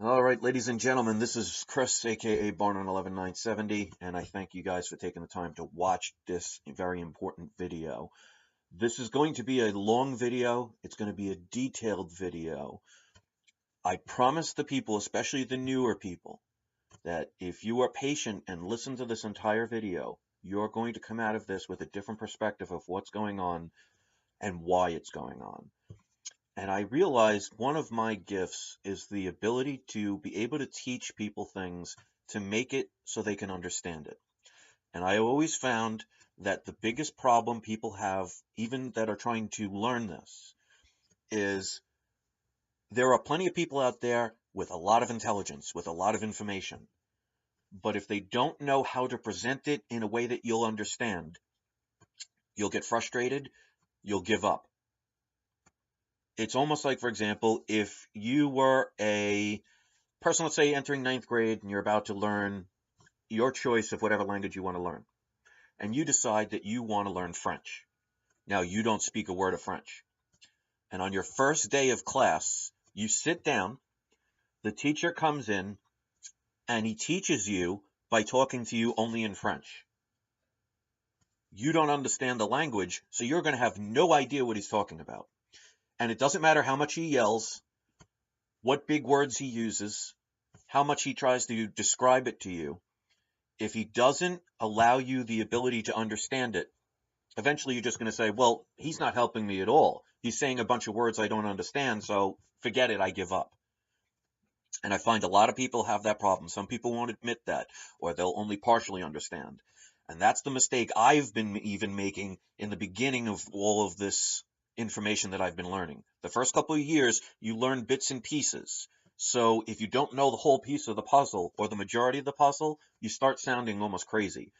All right, ladies and gentlemen, this is Chris, aka Barn on 11970, and I thank you guys for taking the time to watch this very important video. This is going to be a long video. It's going to be a detailed video. I promise the people, especially the newer people, that if you are patient and listen to this entire video, you're going to come out of this with a different perspective of what's going on and why it's going on. And I realized one of my gifts is the ability to be able to teach people things to make it so they can understand it. And I always found that the biggest problem people have, even that are trying to learn this, is there are plenty of people out there with a lot of intelligence, with a lot of information. But if they don't know how to present it in a way that you'll understand, you'll get frustrated, you'll give up. It's almost like, for example, if you were a person, let's say, entering ninth grade, and you're about to learn your choice of whatever language you want to learn, and you decide that you want to learn French. Now, you don't speak a word of French. And on your first day of class, you sit down, the teacher comes in, and he teaches you by talking to you only in French. You don't understand the language, so you're going to have no idea what he's talking about. And it doesn't matter how much he yells, what big words he uses, how much he tries to describe it to you. If he doesn't allow you the ability to understand it, eventually you're just going to say, well, he's not helping me at all. He's saying a bunch of words I don't understand, so forget it, I give up. And I find a lot of people have that problem. Some people won't admit that, or they'll only partially understand. And that's the mistake I've been even making in the beginning of all of this information that I've been learning. The first couple of years, you learn bits and pieces. So if you don't know the whole piece of the puzzle or the majority of the puzzle, you start sounding almost crazy.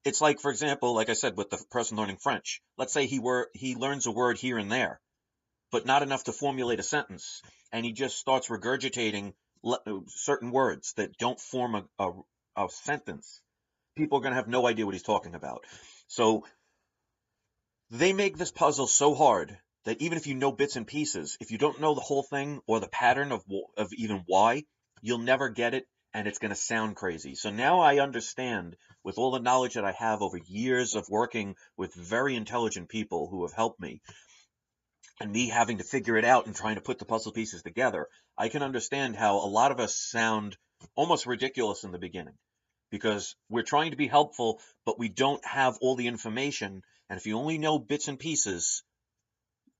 It's like, for example, like I said, with the person learning French. Let's say he learns a word here and there, but not enough to formulate a sentence, and he just starts regurgitating certain words that don't form a sentence. People are going to have no idea what he's talking about. So they make this puzzle so hard that even if you know bits and pieces, if you don't know the whole thing or the pattern of even why, you'll never get it, and it's going to sound crazy. So now I understand, with all the knowledge that I have over years of working with very intelligent people who have helped me, and me having to figure it out and trying to put the puzzle pieces together, I can understand how a lot of us sound almost ridiculous in the beginning because we're trying to be helpful, but we don't have all the information. And if you only know bits and pieces,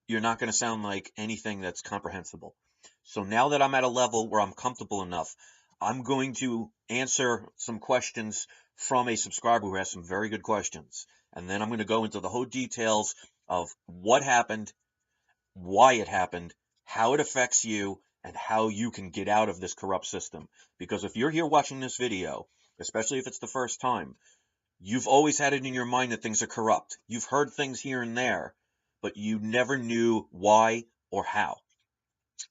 you're not going to sound like anything that's comprehensible. So now that I'm at a level where I'm comfortable enough, I'm going to answer some questions from a subscriber who has some very good questions. And then I'm going to go into the whole details of what happened, why it happened, how it affects you, and how you can get out of this corrupt system. Because if you're here watching this video, especially if it's the first time, you've always had it in your mind that things are corrupt. You've heard things here and there, but you never knew why or how.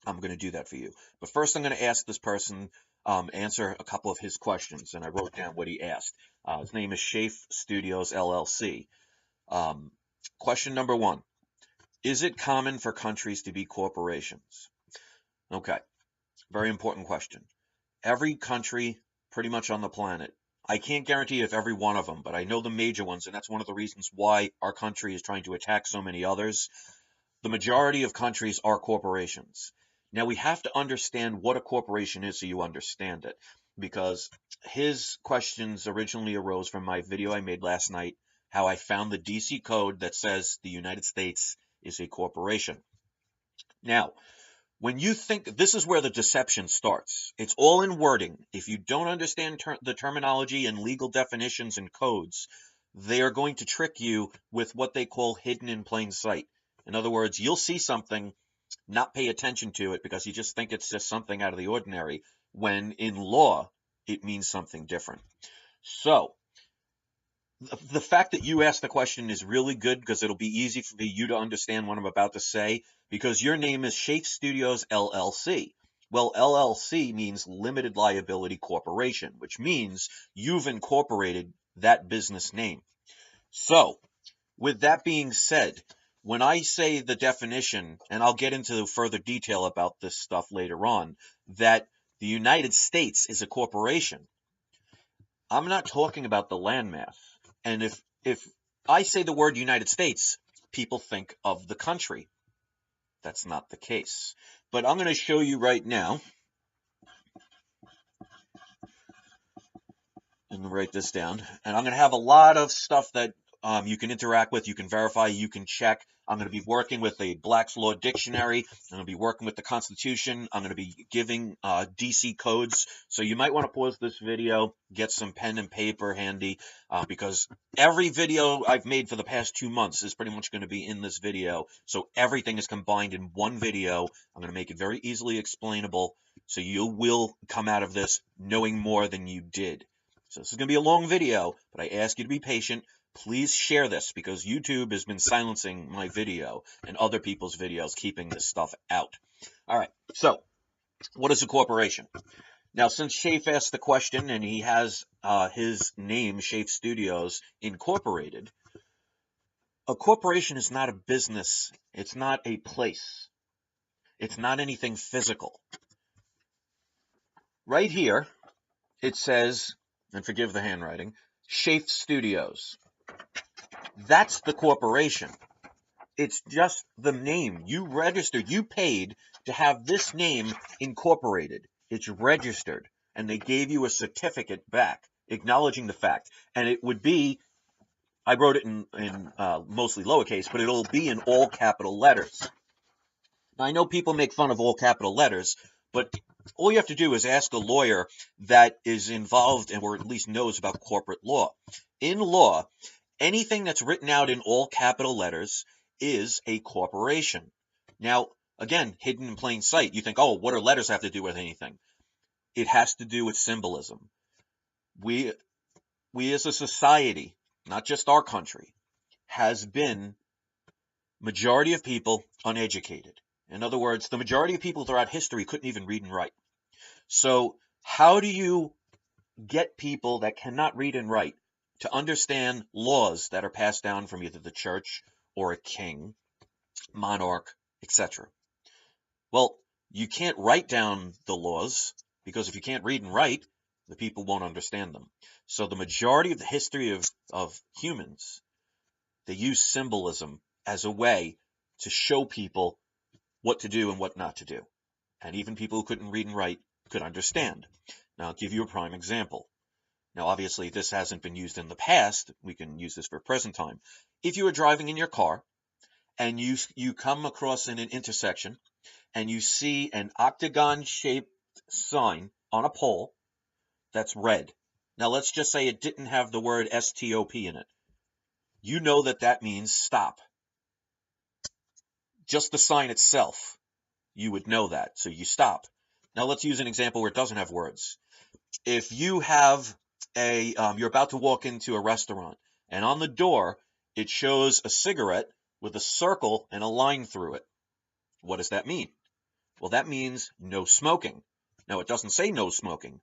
I'm going to do that for you. But first, I'm going to ask this person, answer a couple of his questions, and I wrote down what he asked. His name is Shafe Studios, LLC. Question number one. Is it common for countries to be corporations? Okay, very important question. Every country pretty much on the planet, I can't guarantee if every one of them, but I know the major ones, and that's one of the reasons why our country is trying to attack so many others. The majority of countries are corporations. Now, we have to understand what a corporation is so you understand it, because his questions originally arose from my video I made last night, how I found the DC code that says the United States is a corporation. Now, when you think, this is where the deception starts. It's all in wording. If you don't understand the terminology and legal definitions and codes, they are going to trick you with what they call hidden in plain sight. In other words, you'll see something, not pay attention to it because you just think it's just something out of the ordinary, when in law, it means something different. So, the fact that you asked the question is really good because it'll be easy for you to understand what I'm about to say, because your name is Shafe Studios LLC. Well, LLC means Limited Liability Corporation, which means you've incorporated that business name. So, with that being said, when I say the definition, and I'll get into further detail about this stuff later on, that The United States is a corporation. I'm not talking about the landmass. And if I say the word United States, people think of the country. That's not the case. But I'm going to show you right now. I'm going to write this down. And I'm going to have a lot of stuff that you can interact with, you can verify, you can check. I'm going to be working with a Black's Law Dictionary. I'm going to be working with the Constitution. I'm going to be giving DC codes. So you might want to pause this video, get some pen and paper handy, because every video I've made for the past 2 months is pretty much going to be in this video. So everything is combined in one video. I'm going to make it very easily explainable. So you will come out of this knowing more than you did. So this is going to be a long video, but I ask you to be patient. Please share this because YouTube has been silencing my video and other people's videos, keeping this stuff out. All right, so what is a corporation? Now, since Shafe asked the question and he has his name, Shafe Studios Incorporated, a corporation is not a business. It's not a place. It's not anything physical. Right here, it says, and forgive the handwriting, Shafe Studios. That's the corporation. It's just the name. You registered, you paid to have this name incorporated. It's registered, and they gave you a certificate back acknowledging the fact. And it would be, I wrote it in mostly lowercase, but it'll be in all capital letters. Now, I know people make fun of all capital letters, but all you have to do is ask a lawyer that is involved or at least knows about corporate law. In law, anything that's written out in all capital letters is a corporation. Now, again, hidden in plain sight, you think, oh, what do letters have to do with anything? It has to do with symbolism. We as a society, not just our country, has been majority of people uneducated. In other words, the majority of people throughout history couldn't even read and write. So how do you get people that cannot read and write to understand laws that are passed down from either the church or a king, monarch, etc.? Well, you can't write down the laws because if you can't read and write, the people won't understand them. So the majority of the history of humans, they use symbolism as a way to show people what to do and what not to do. And even people who couldn't read and write could understand. Now, I'll give you a prime example. Now, obviously, this hasn't been used in the past. We can use this for present time. If you are driving in your car and you come across in an intersection and you see an octagon-shaped sign on a pole that's red. Now, let's just say it didn't have the word STOP in it. You know that that means stop. Just the sign itself, you would know that, so you stop. Now, let's use an example where it doesn't have words. If you have you're about to walk into a restaurant, and on the door, it shows a cigarette with a circle and a line through it. What does that mean? Well, that means no smoking. Now, it doesn't say no smoking.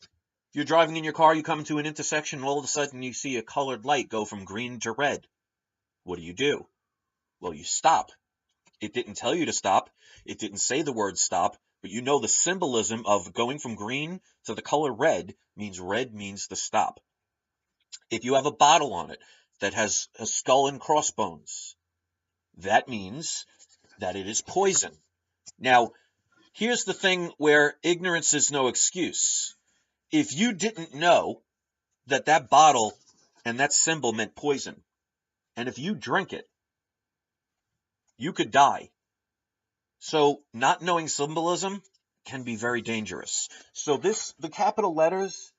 If you're driving in your car, you come to an intersection, and all of a sudden you see a colored light go from green to red. What do? Well, you stop. It didn't tell you to stop. It didn't say the word stop, but you know the symbolism of going from green to the color red means to stop. If you have a bottle on it that has a skull and crossbones, that means that it is poison. Now, here's the thing where ignorance is no excuse. If you didn't know that that bottle and that symbol meant poison, and if you drink it, you could die. So not knowing symbolism can be very dangerous. So the capital letters,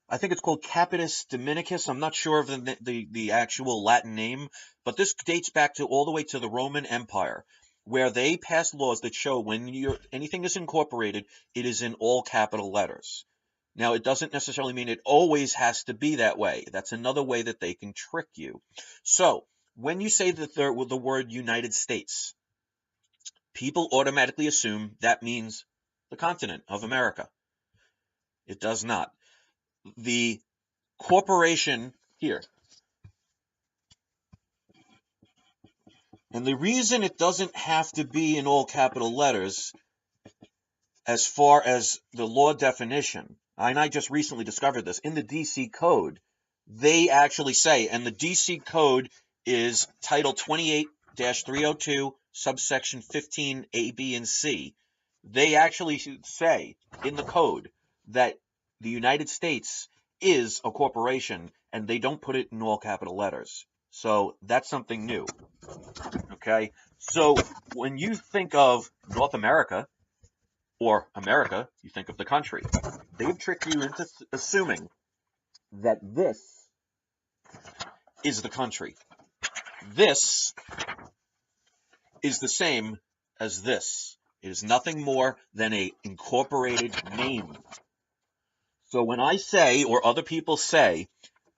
I think it's called Capitis Dominicus. I'm not sure of the actual Latin name, but this dates back to all the way to the Roman Empire, where they passed laws that show when anything is incorporated, it is in all capital letters. Now, it doesn't necessarily mean it always has to be that way. That's another way that they can trick you. So when you say the word United States, people automatically assume that means the continent of America. It does not. The corporation here, and the reason it doesn't have to be in all capital letters as far as the law definition, and I just recently discovered this, in the DC Code, they actually say, and the DC Code is Title 28-302, subsection 15, A, B, and C. They actually say in the code that the United States is a corporation, and they don't put it in all capital letters. So that's something new. Okay? So when you think of North America, or America, you think of the country. They've tricked you into assuming that this is the country. This is the same as this. It is nothing more than an incorporated name. So when I say, or other people say,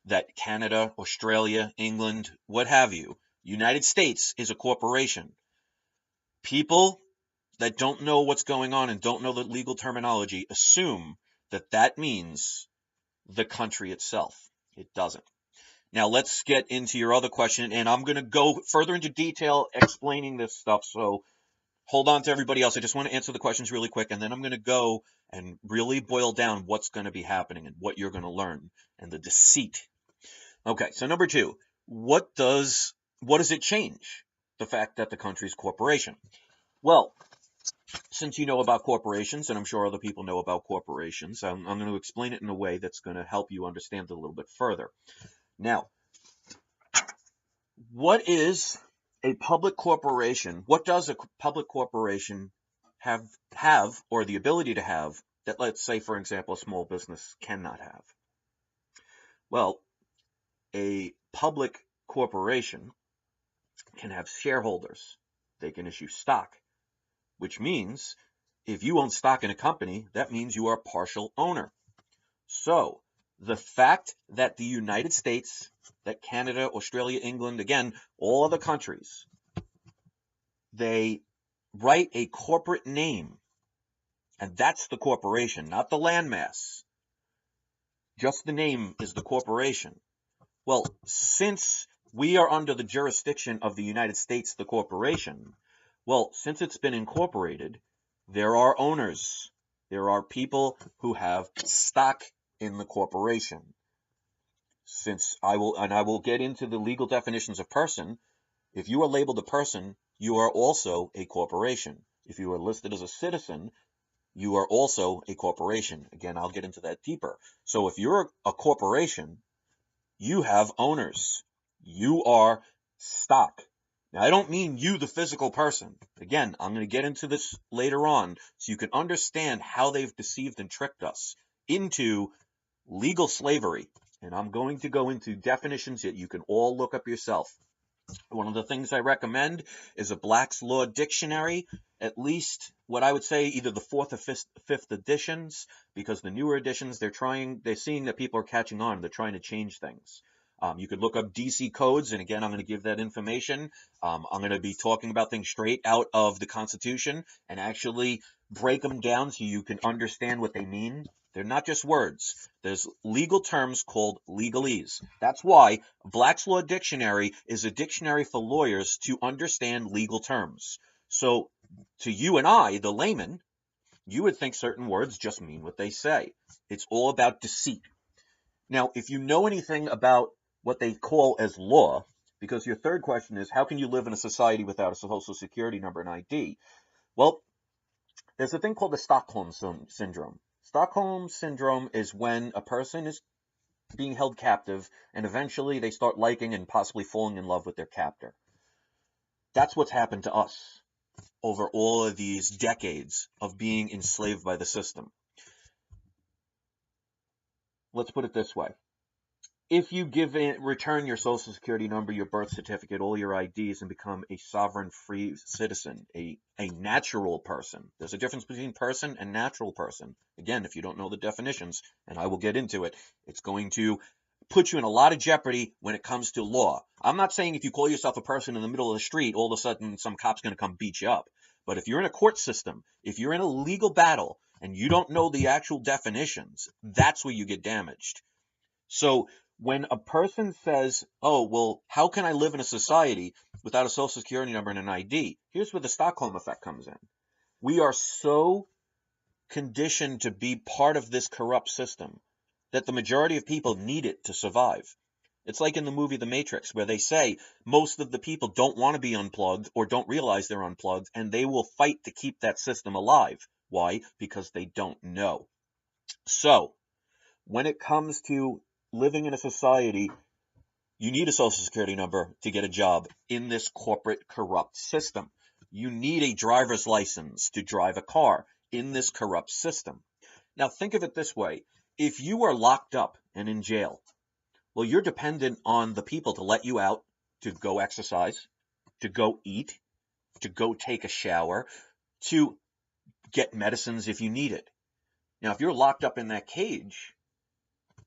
that Canada, Australia, England, what have you, United States is a corporation, people that don't know what's going on and don't know the legal terminology assume that that means the country itself. It doesn't. Now let's get into your other question, and I'm going to go further into detail explaining this stuff, so hold on to everybody else. I just want to answer the questions really quick, and then I'm going to go and really boil down what's going to be happening and what you're going to learn and the deceit. Okay, so number 2, what does it change? The fact that the country's corporation. Well, since you know about corporations, and I'm sure other people know about corporations, I'm going to explain it in a way that's going to help you understand it a little bit further. Now, what is a public corporation? What does a public corporation have, or the ability to have, that, let's say, for example, a small business cannot have? Well, a public corporation can have shareholders. They can issue stock, which means if you own stock in a company, that means you are a partial owner. So the fact that the United States, that Canada, Australia, England, again, all other countries, they write a corporate name, and that's the corporation, not the landmass. Just the name is the corporation. Well, since we are under the jurisdiction of the United States, the corporation, well, since it's been incorporated, there are owners. There are people who have stock in the corporation. Since I will get into the legal definitions of person. If you are labeled a person, you are also a corporation. If you are listed as a citizen, you are also a corporation. Again, I'll get into that deeper. So if you're a corporation, you have owners. You are stock. Now, I don't mean you, the physical person. Again, I'm going to get into this later on so you can understand how they've deceived and tricked us into legal slavery. And I'm going to go into definitions that you can all look up yourself. One of the things I recommend is a Black's Law Dictionary, at least what I would say either the 4th or 5th editions, because the newer editions, they're seeing that people are catching on. They're trying to change things. You could look up DC codes, and again, I'm going to give that information. I'm going to be talking about things straight out of the Constitution and actually break them down so you can understand what they mean. They're not just words. There's legal terms called legalese. That's why Black's Law Dictionary is a dictionary for lawyers to understand legal terms. So to you and I, the layman, you would think certain words just mean what they say. It's all about deceit. Now, if you know anything about what they call as law, because your third question is, how can you live in a society without a social security number and ID? Well, there's a thing called the Stockholm Syndrome. Stockholm Syndrome is when a person is being held captive and eventually they start liking and possibly falling in love with their captor. That's what's happened to us over all of these decades of being enslaved by the system. Let's put it this way. If you return your social security number, your birth certificate, all your IDs, and become a sovereign free citizen, a natural person. There's a difference between person and natural person. Again, if you don't know the definitions, and I will get into it, it's going to put you in a lot of jeopardy when it comes to law. I'm not saying if you call yourself a person in the middle of the street, all of a sudden some cop's going to come beat you up. But if you're in a court system, if you're in a legal battle, and you don't know the actual definitions, that's where you get damaged. So when a person says, oh, well, how can I live in a society without a social security number and an ID? Here's where the Stockholm effect comes in. We are so conditioned to be part of this corrupt system, that the majority of people need it to survive. It's like in the movie The Matrix, where they say most of the people don't want to be unplugged or don't realize they're unplugged, and they will fight to keep that system alive. Why? Because they don't know. So, when it comes to living in a society, you need a social security number to get a job in this corporate corrupt system. You need a driver's license to drive a car in this corrupt system. Now, think of it this way. If you are locked up and in jail, well, you're dependent on the people to let you out, to go exercise, to go eat, to go take a shower, to get medicines if you need it. Now, if you're locked up in that cage,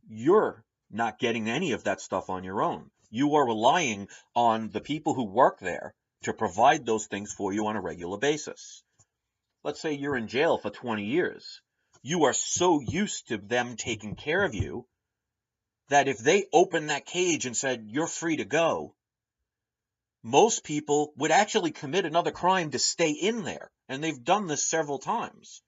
you're not getting any of that stuff on your own. You are relying on the people who work there to provide those things for you on a regular basis. Let's say you're in jail for 20 years. You are so used to them taking care of you that if they opened that cage and said, you're free to go, most people would actually commit another crime to stay in there. And they've done this several times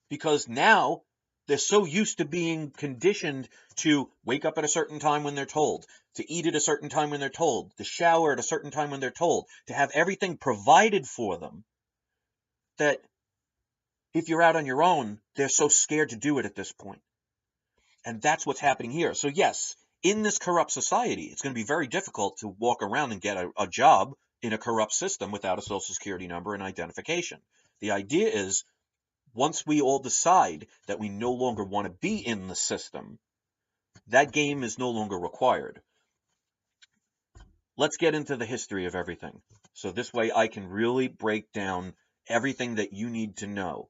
because now they're so used to being conditioned to wake up at a certain time when they're told, to eat at a certain time when they're told, to shower at a certain time when they're told, to have everything provided for them, that if you're out on your own, they're so scared to do it at this point. And that's what's happening here. So yes, in this corrupt society, it's going to be very difficult to walk around and get a job in a corrupt system without a social security number and identification. The idea is, once we all decide that we no longer want to be in the system, that game is no longer required. Let's get into the history of everything. So this way I can really break down everything that you need to know.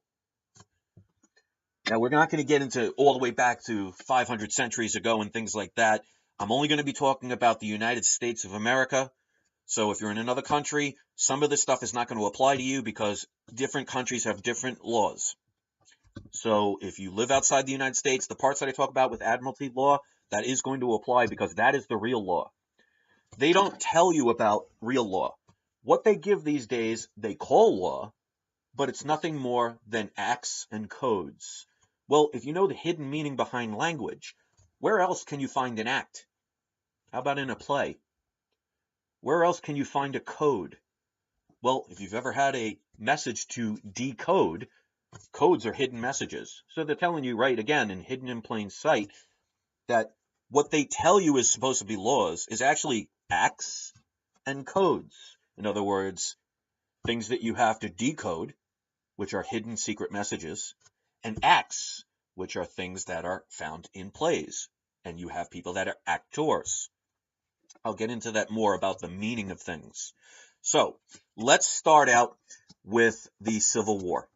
Now, we're not going to get into all the way back to 500 centuries ago and things like that. I'm only going to be talking about the United States of America. So if you're in another country, some of this stuff is not going to apply to you because different countries have different laws. So if you live outside the United States, the parts that I talk about with admiralty law, that is going to apply because that is the real law. They don't tell you about real law. What they give these days, they call law, but it's nothing more than acts and codes. Well, if you know the hidden meaning behind language, where else can you find an act? How about in a play? Where else can you find a code? Well, if you've ever had a message to decode, codes are hidden messages. So they're telling you right again in hidden in plain sight that what they tell you is supposed to be laws is actually acts and codes. In other words, things that you have to decode, which are hidden secret messages, and acts, which are things that are found in plays. And you have people that are actors. I'll get into that more about the meaning of things. So let's start out with the Civil War.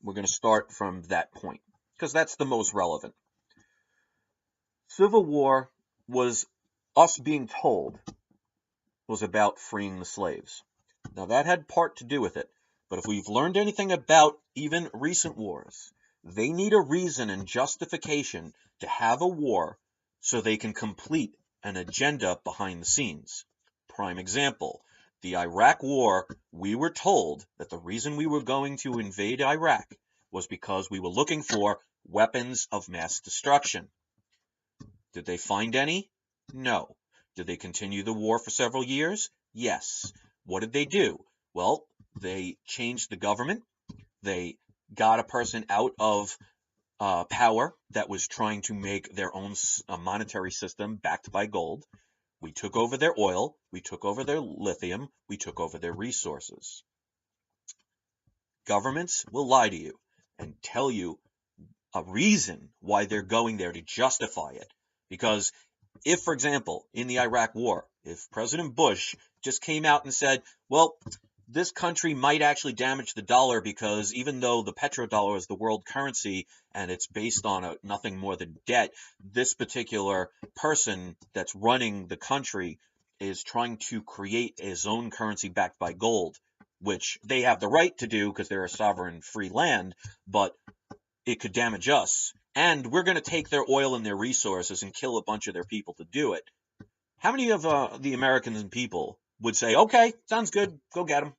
We're going to start from that point because that's the most relevant. Civil War was us being told was about freeing the slaves. Now that had part to do with it, but if we've learned anything about even recent wars, they need a reason and justification to have a war so they can complete an agenda behind the scenes. Prime example, the Iraq War, we were told that the reason we were going to invade Iraq was because we were looking for weapons of mass destruction. Did they find any? No. Did they continue the war for several years? Yes. What did they do? Well, they changed the government. They got a person out of power that was trying to make their own monetary system backed by gold. We took over their oil. We took over their lithium. We took over their resources. Governments will lie to you and tell you a reason why they're going there to justify it. Because if, for example, in the Iraq War, if President Bush just came out and said, well, this country might actually damage the dollar because even though the petrodollar is the world currency and it's based on nothing more than debt, this particular person that's running the country is trying to create his own currency backed by gold, which they have the right to do because they're a sovereign free land, but it could damage us. And we're going to take their oil and their resources and kill a bunch of their people to do it. How many of the Americans and people would say, okay, sounds good, go get them?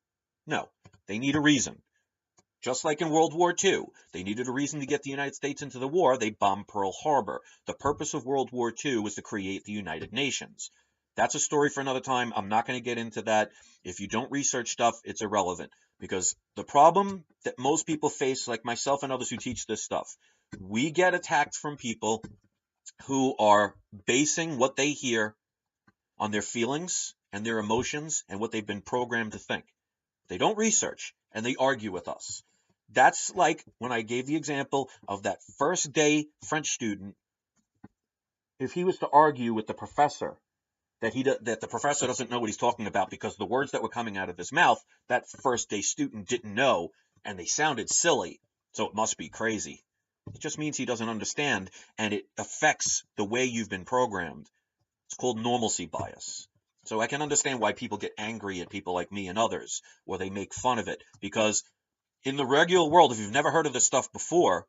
No, they need a reason. Just like in World War II, they needed a reason to get the United States into the war. They bombed Pearl Harbor. The purpose of World War II was to create the United Nations. That's a story for another time. I'm not going to get into that. If you don't research stuff, it's irrelevant. Because the problem that most people face, like myself and others who teach this stuff, we get attacked from people who are basing what they hear on their feelings and their emotions and what they've been programmed to think. They don't research, and they argue with us. That's like when I gave the example of that first day French student. If he was to argue with the professor that the professor doesn't know what he's talking about because the words that were coming out of his mouth, that first day student didn't know, and they sounded silly, so it must be crazy. It just means he doesn't understand, and it affects the way you've been programmed. It's called normalcy bias. So I can understand why people get angry at people like me and others, or they make fun of it, because in the regular world, if you've never heard of this stuff before,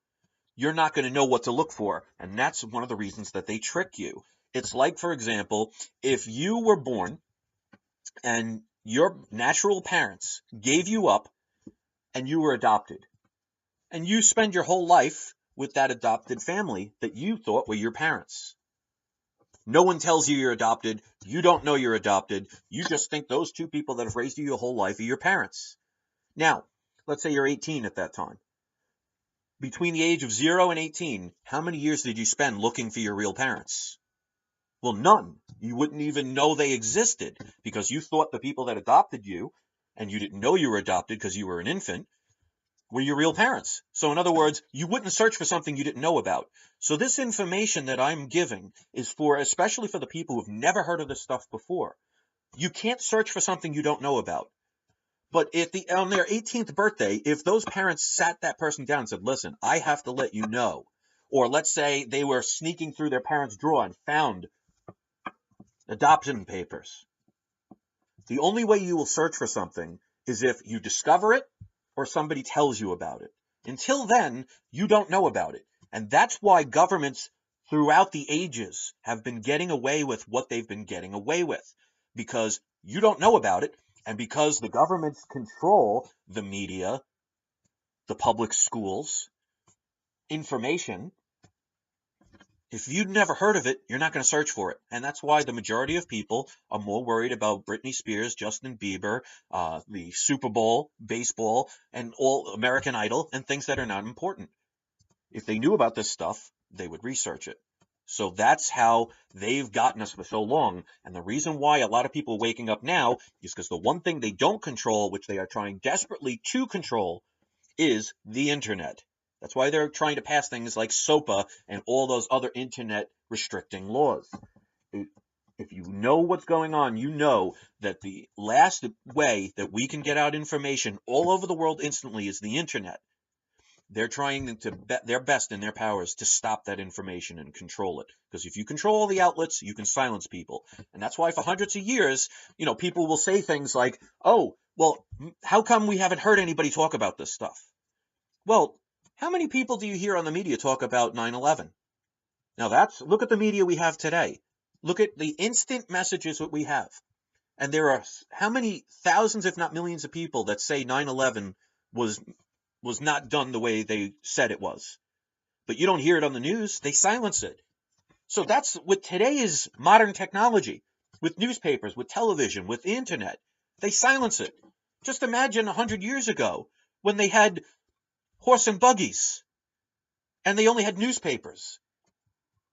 you're not going to know what to look for, and that's one of the reasons that they trick you. It's like, for example, if you were born and your natural parents gave you up and you were adopted, and you spend your whole life with that adopted family that you thought were your parents. No one tells you you're adopted. You don't know you're adopted. You just think those two people that have raised you your whole life are your parents. Now, let's say you're 18 at that time. Between the age of 0 and 18, how many years did you spend looking for your real parents? Well, none. You wouldn't even know they existed because you thought the people that adopted you, and you didn't know you were adopted because you were an infant, were your real parents. So in other words, you wouldn't search for something you didn't know about. So this information that I'm giving is for, especially for the people who've never heard of this stuff before. You can't search for something you don't know about. But on their 18th birthday, if those parents sat that person down and said, listen, I have to let you know, or let's say they were sneaking through their parents' drawer and found adoption papers. The only way you will search for something is if you discover it or somebody tells you about it. Until then, you don't know about it. And that's why governments throughout the ages have been getting away with what they've been getting away with. Because you don't know about it, and because the governments control the media, the public schools, information, if you've never heard of it, you're not going to search for it. And that's why the majority of people are more worried about Britney Spears, Justin Bieber, the Super Bowl, baseball, and all American Idol, and things that are not important. If they knew about this stuff, they would research it. So that's how they've gotten us for so long. And the reason why a lot of people are waking up now is because the one thing they don't control, which they are trying desperately to control, is the internet. That's why they're trying to pass things like SOPA and all those other internet restricting laws. If you know what's going on, you know that the last way that we can get out information all over the world instantly is the internet. They're trying to their best in their powers to stop that information and control it. Because if you control all the outlets, you can silence people. And that's why for hundreds of years, people will say things like, oh, well, how come we haven't heard anybody talk about this stuff? Well, how many people do you hear on the media talk about 9/11? Now look at the media we have today. Look at the instant messages that we have. And there are how many thousands, if not millions of people that say 9/11 was not done the way they said it was. But you don't hear it on the news. They silence it. So that's with today's modern technology, with newspapers, with television, with the internet. They silence it. Just imagine 100 years ago when they had horse and buggies and they only had newspapers.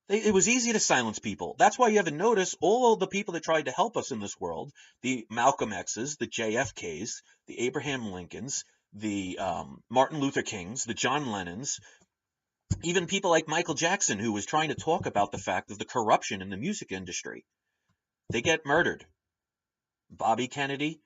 It was easy to silence people. That's why you haven't noticed all of the people that tried to help us in this world, the Malcolm X's, the JFK's, the Abraham Lincolns, the Martin Luther Kings, the John Lennons, even people like Michael Jackson, who was trying to talk about the fact of the corruption in the music industry. They get murdered. Bobby Kennedy,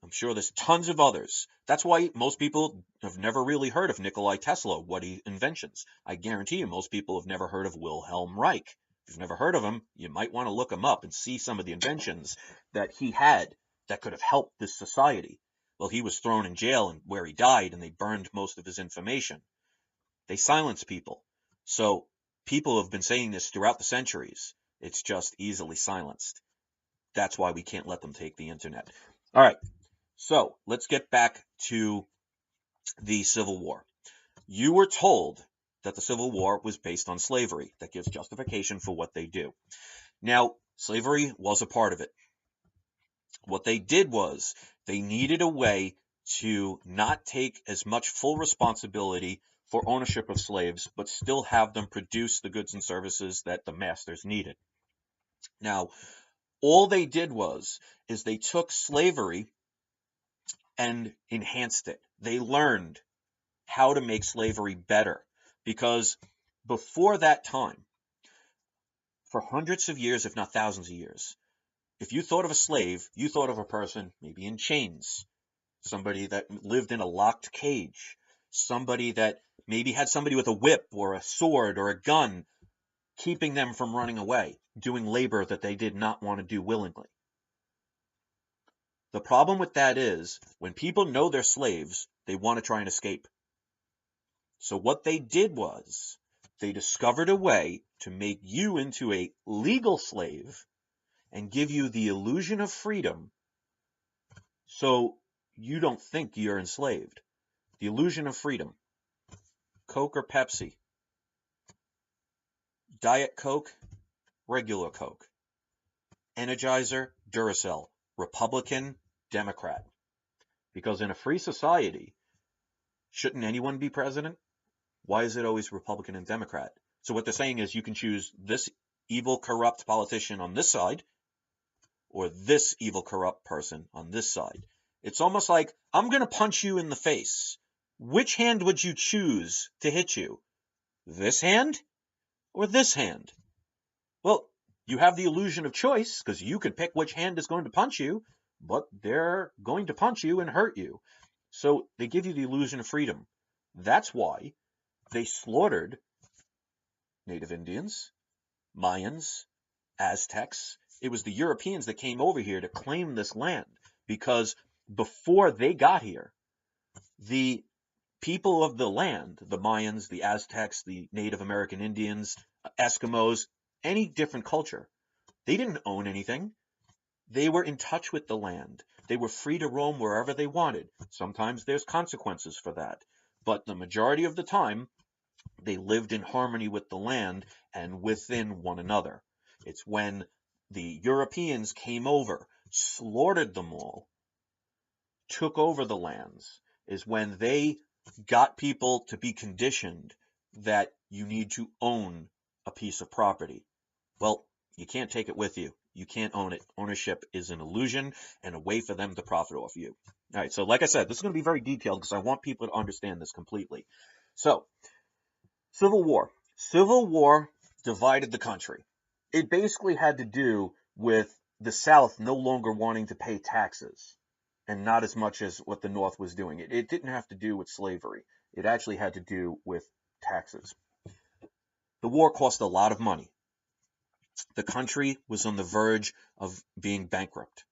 I'm sure there's tons of others. That's why most people have never really heard of Nikola Tesla, what he inventions. I guarantee you most people have never heard of Wilhelm Reich. If you've never heard of him, you might want to look him up and see some of the inventions that he had that could have helped this society. Well, he was thrown in jail and where he died, and they burned most of his information. They silence people. So people have been saying this throughout the centuries. It's just easily silenced. That's why we can't let them take the internet. All right. So let's get back to the Civil War. You were told that the Civil War was based on slavery. That gives justification for what they do. Now, slavery was a part of it. What they did was they needed a way to not take as much full responsibility for ownership of slaves, but still have them produce the goods and services that the masters needed. Now, all they did is they took slavery and enhanced it. They learned how to make slavery better, because before that time, for hundreds of years, if not thousands of years, if you thought of a slave, you thought of a person maybe in chains, somebody that lived in a locked cage, somebody that maybe had somebody with a whip or a sword or a gun keeping them from running away, doing labor that they did not want to do willingly. The problem with that is when people know they're slaves, they want to try and escape. So what they did was they discovered a way to make you into a legal slave and give you the illusion of freedom so you don't think you're enslaved. The illusion of freedom. Coke or Pepsi? Diet Coke, regular Coke. Energizer, Duracell. Republican, Democrat. Because in a free society, shouldn't anyone be president? Why is it always Republican and Democrat? So what they're saying is you can choose this evil, corrupt politician on this side, or this evil, corrupt person on this side. It's almost like, I'm going to punch you in the face. Which hand would you choose to hit you? This hand or this hand? Well, you have the illusion of choice because you can pick which hand is going to punch you, but they're going to punch you and hurt you. So they give you the illusion of freedom. That's why they slaughtered Native Indians, Mayans, Aztecs. It was the Europeans that came over here to claim this land, because before they got here, the people of the land, the Mayans, the Aztecs, the Native American Indians, Eskimos, any different culture, they didn't own anything. They were in touch with the land. They were free to roam wherever they wanted. Sometimes there's consequences for that, but the majority of the time, they lived in harmony with the land and within one another. It's when the Europeans came over, slaughtered them all, took over the lands, is when they got people to be conditioned that you need to own a piece of property. Well, you can't take it with you. You can't own it. Ownership is an illusion and a way for them to profit off you. All right, so like I said, this is going to be very detailed because I want people to understand this completely. So, Civil War. Civil War divided the country. It basically had to do with the South no longer wanting to pay taxes, and not as much as what the North was doing. It didn't have to do with slavery. It actually had to do with taxes. The war cost a lot of money. The country was on the verge of being bankrupt.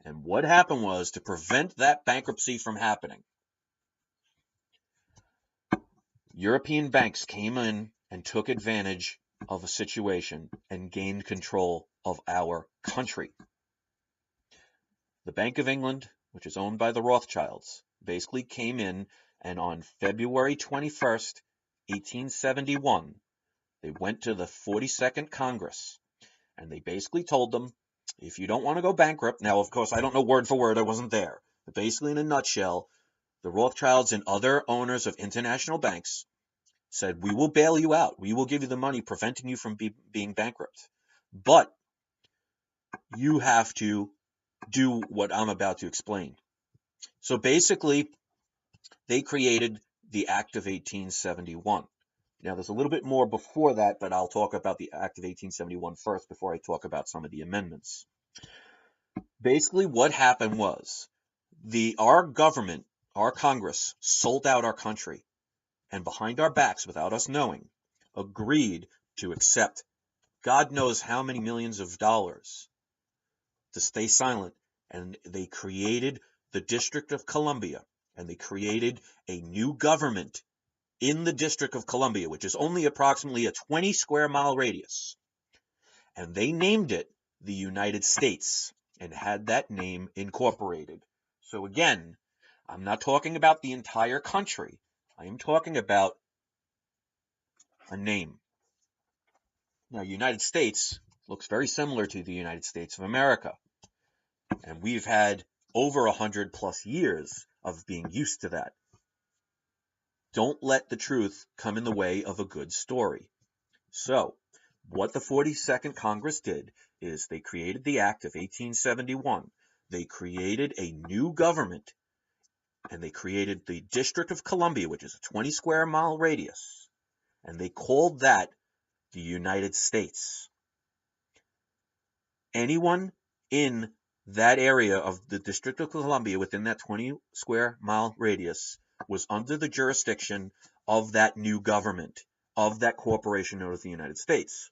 And what happened was, to prevent that bankruptcy from happening, European banks came in and took advantage of a situation and gained control of our country. The Bank of England, which is owned by the Rothschilds, basically came in, and on February 21st, 1871, they went to the 42nd Congress, and they basically told them, if you don't want to go bankrupt, now, of course, I don't know word for word, I wasn't there, but basically in a nutshell, the Rothschilds and other owners of international banks said, we will bail you out. We will give you the money, preventing you from being bankrupt. But you have to do what I'm about to explain. So basically, they created the Act of 1871. Now, there's a little bit more before that, but I'll talk about the Act of 1871 first before I talk about some of the amendments. Basically, what happened was our government, our Congress, sold out our country, and behind our backs, without us knowing, agreed to accept God knows how many millions of dollars to stay silent. And they created the District of Columbia, and they created a new government in the District of Columbia, which is only approximately a 20 square mile radius. And they named it the United States and had that name incorporated. So again, I'm not talking about the entire country. I am talking about a name. Now, United States looks very similar to the United States of America. And we've had over 100+ years of being used to that. Don't let the truth come in the way of a good story. So, what the 42nd Congress did is they created the Act of 1871. They created a new government, and they created the District of Columbia, which is a 20 square mile radius, and they called that the United States. Anyone in that area of the District of Columbia within that 20 square mile radius was under the jurisdiction of that new government, of that corporation known as the United States.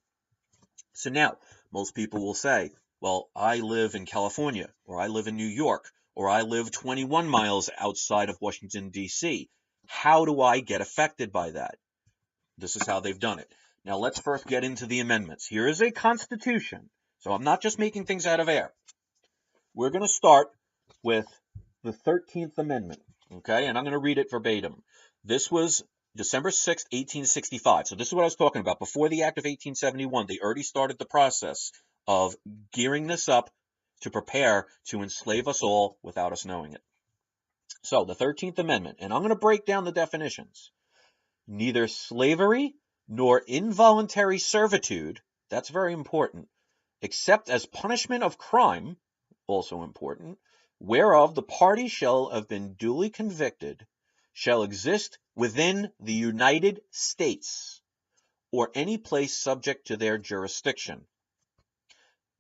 So now, most people will say, well, I live in California, or I live in New York, or I live 21 miles outside of Washington, D.C. How do I get affected by that? This is how they've done it. Now, let's first get into the amendments. Here is a Constitution. So I'm not just making things out of air. We're going to start with the 13th Amendment, okay? And I'm going to read it verbatim. This was December 6th, 1865. So this is what I was talking about. Before the Act of 1871, they already started the process of gearing this up to prepare to enslave us all without us knowing it. So the 13th Amendment, and I'm going to break down the definitions. Neither slavery nor involuntary servitude, that's very important, except as punishment of crime, also important, whereof the party shall have been duly convicted, shall exist within the United States, or any place subject to their jurisdiction.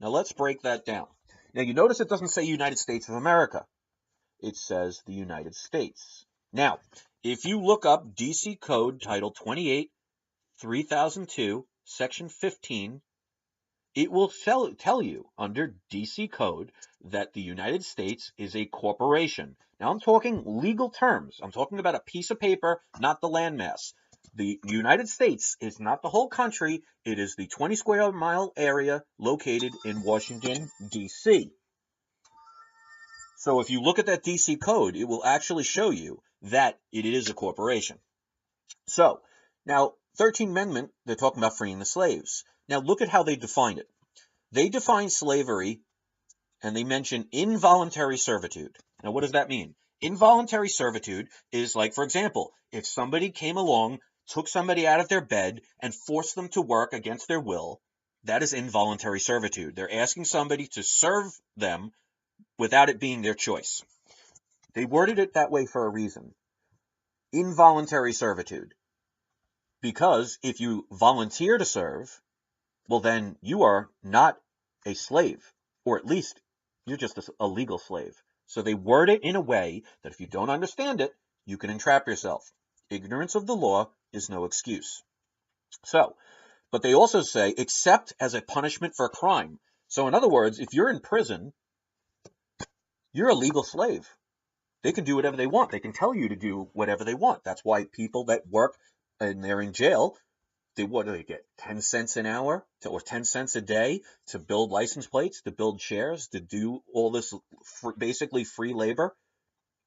Now let's break that down. Now you notice it doesn't say United States of America. It says the United States. Now, if you look up DC Code Title 28, 3002, Section 15, it will tell you under DC Code that the United States is a corporation. Now I'm talking legal terms. I'm talking about a piece of paper, not the landmass. The United States is not the whole country. It is the 20 square mile area located in Washington, D.C. So if you look at that DC Code, it will actually show you that it is a corporation. So now 13th Amendment, they're talking about freeing the slaves. Now look at how they define it. They define slavery and they mention involuntary servitude. Now, what does that mean? Involuntary servitude is like, for example, if somebody came along, took somebody out of their bed and forced them to work against their will, that is involuntary servitude. They're asking somebody to serve them without it being their choice. They worded it that way for a reason. Involuntary servitude. Because if you volunteer to serve, well, then you are not a slave, or at least you're just a legal slave. So they word it in a way that if you don't understand it, you can entrap yourself. Ignorance of the law is no excuse. So, but they also say, except as a punishment for a crime. So in other words, if you're in prison, you're a legal slave. They can do whatever they want. They can tell you to do whatever they want. That's why people that work and they're in jail, what do they get? 10 cents an hour or 10 cents a day to build license plates, to build shares, to do all this basically free labor.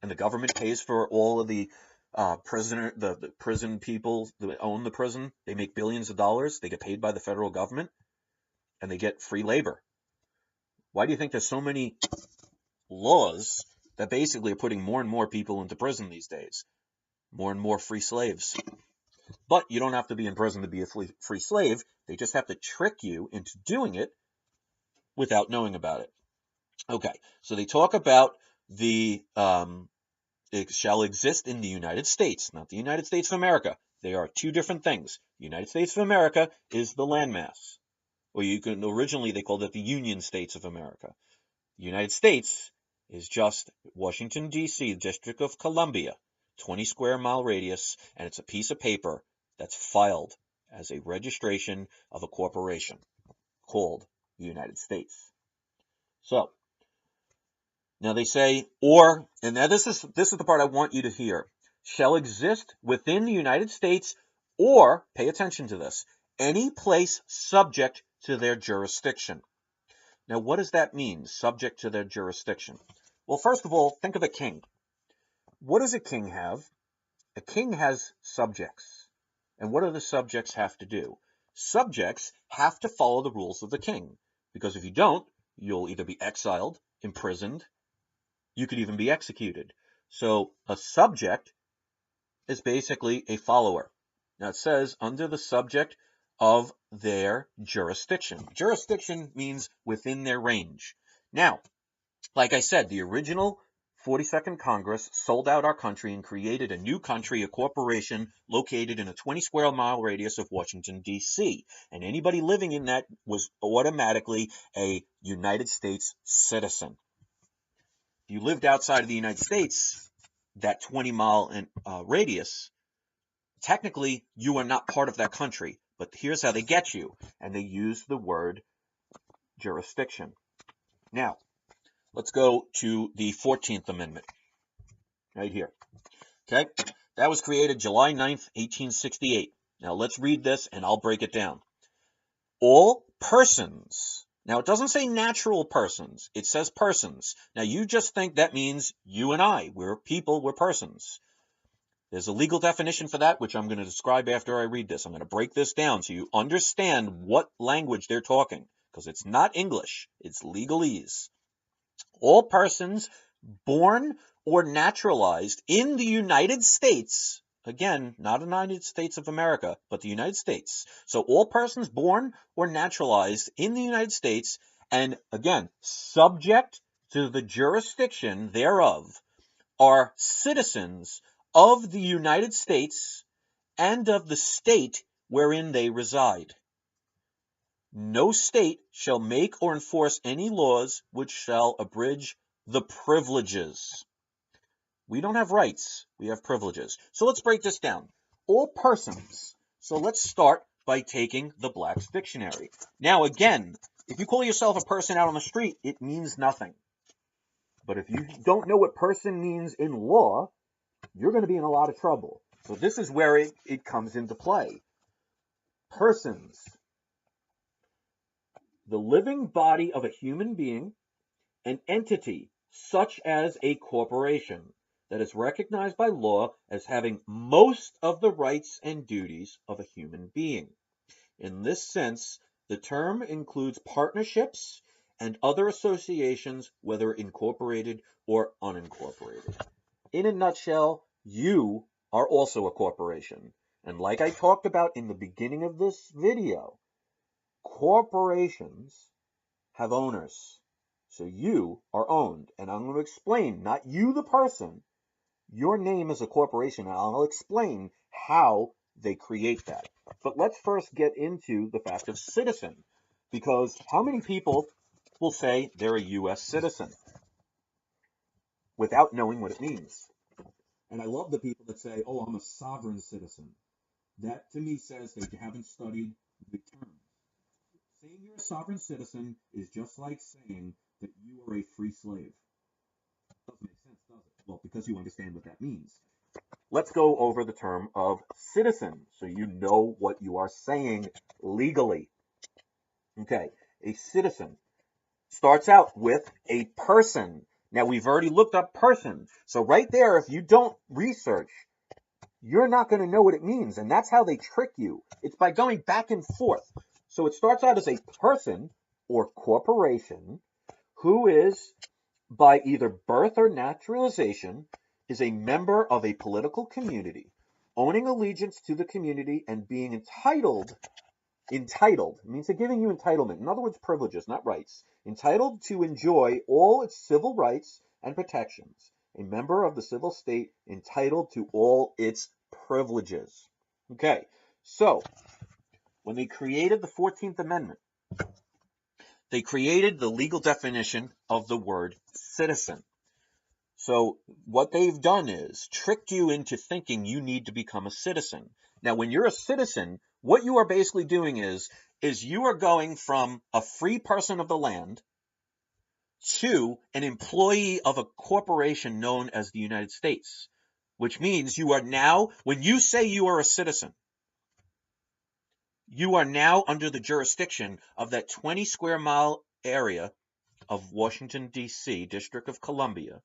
And the government pays for all of the the prison people that own the prison. They make billions of dollars. They get paid by the federal government and they get free labor. Why do you think there's so many laws that basically are putting more and more people into prison these days? More and more free slaves. But you don't have to be in prison to be a free slave. They just have to trick you into doing it without knowing about it. Okay, so they talk about the it shall exist in the United States, not the United States of America. They are two different things. The United States of America is the landmass. Or originally they called it the Union States of America. The United States is just Washington, D.C., District of Columbia, 20 square mile radius, and it's a piece of paper that's filed as a registration of a corporation called the United States. So, now they say, or, and now this is the part I want you to hear, shall exist within the United States or, pay attention to this, any place subject to their jurisdiction. Now, what does that mean, subject to their jurisdiction? Well, first of all, think of a king. What does a king have? A king has subjects. And what do the subjects have to do? Subjects have to follow the rules of the king. Because if you don't, you'll either be exiled, imprisoned, you could even be executed. So a subject is basically a follower. Now it says under the subject of their jurisdiction. Jurisdiction means within their range. Now, like I said, the original 42nd Congress sold out our country and created a new country, a corporation located in a 20 square mile radius of Washington, D.C. And anybody living in that was automatically a United States citizen. If you lived outside of the United States, that 20-mile radius, technically you are not part of that country. But here's how they get you. And they use the word jurisdiction. Now, let's go to the 14th Amendment, right here. Okay, that was created July 9th, 1868. Now let's read this and I'll break it down. All persons. Now it doesn't say natural persons, it says persons. Now you just think that means you and I. We're people, we're persons. There's a legal definition for that, which I'm going to describe after I read this. I'm going to break this down so you understand what language they're talking, because it's not English, it's legalese. All persons born or naturalized in the United States, again, not the United States of America, but the United States. So all persons born or naturalized in the United States, and again, subject to the jurisdiction thereof, are citizens of the United States and of the state wherein they reside. No state shall make or enforce any laws which shall abridge the privileges. We don't have rights, we have privileges. So let's break this down. All persons. So let's start by taking the Black's Dictionary. Now again, if you call yourself a person out on the street, it means nothing. But if you don't know what person means in law, you're going to be in a lot of trouble. So this is where it comes into play. Persons. The living body of a human being, an entity such as a corporation that is recognized by law as having most of the rights and duties of a human being. In this sense, the term includes partnerships and other associations, whether incorporated or unincorporated. In a nutshell, you are also a corporation. And like I talked about in the beginning of this video, corporations have owners. So you are owned. And I'm going to explain, not you the person, your name is a corporation. And I'll explain how they create that. But let's first get into the fact of citizen. Because how many people will say they're a U.S. citizen without knowing what it means? And I love the people that say, oh, I'm a sovereign citizen. That to me says they haven't studied the term. Saying you're a sovereign citizen is just like saying that you are a free slave. Doesn't make sense, does it? Well, because you understand what that means. Let's go over the term of citizen so you know what you are saying legally. Okay, a citizen starts out with a person. Now, we've already looked up person. So right there, if you don't research, you're not going to know what it means. And that's how they trick you. It's by going back and forth. So it starts out as a person or corporation who is, by either birth or naturalization, is a member of a political community, owning allegiance to the community and being entitled, it means they're giving you entitlement. In other words, privileges, not rights. Entitled to enjoy all its civil rights and protections. A member of the civil state entitled to all its privileges. Okay, so when they created the 14th Amendment, they created the legal definition of the word citizen. So what they've done is tricked you into thinking you need to become a citizen. Now, when you're a citizen, what you are basically doing is you are going from a free person of the land to an employee of a corporation known as the United States, which means you are now, when you say you are a citizen, you are now under the jurisdiction of that 20 square mile area of Washington, D.C., District of Columbia,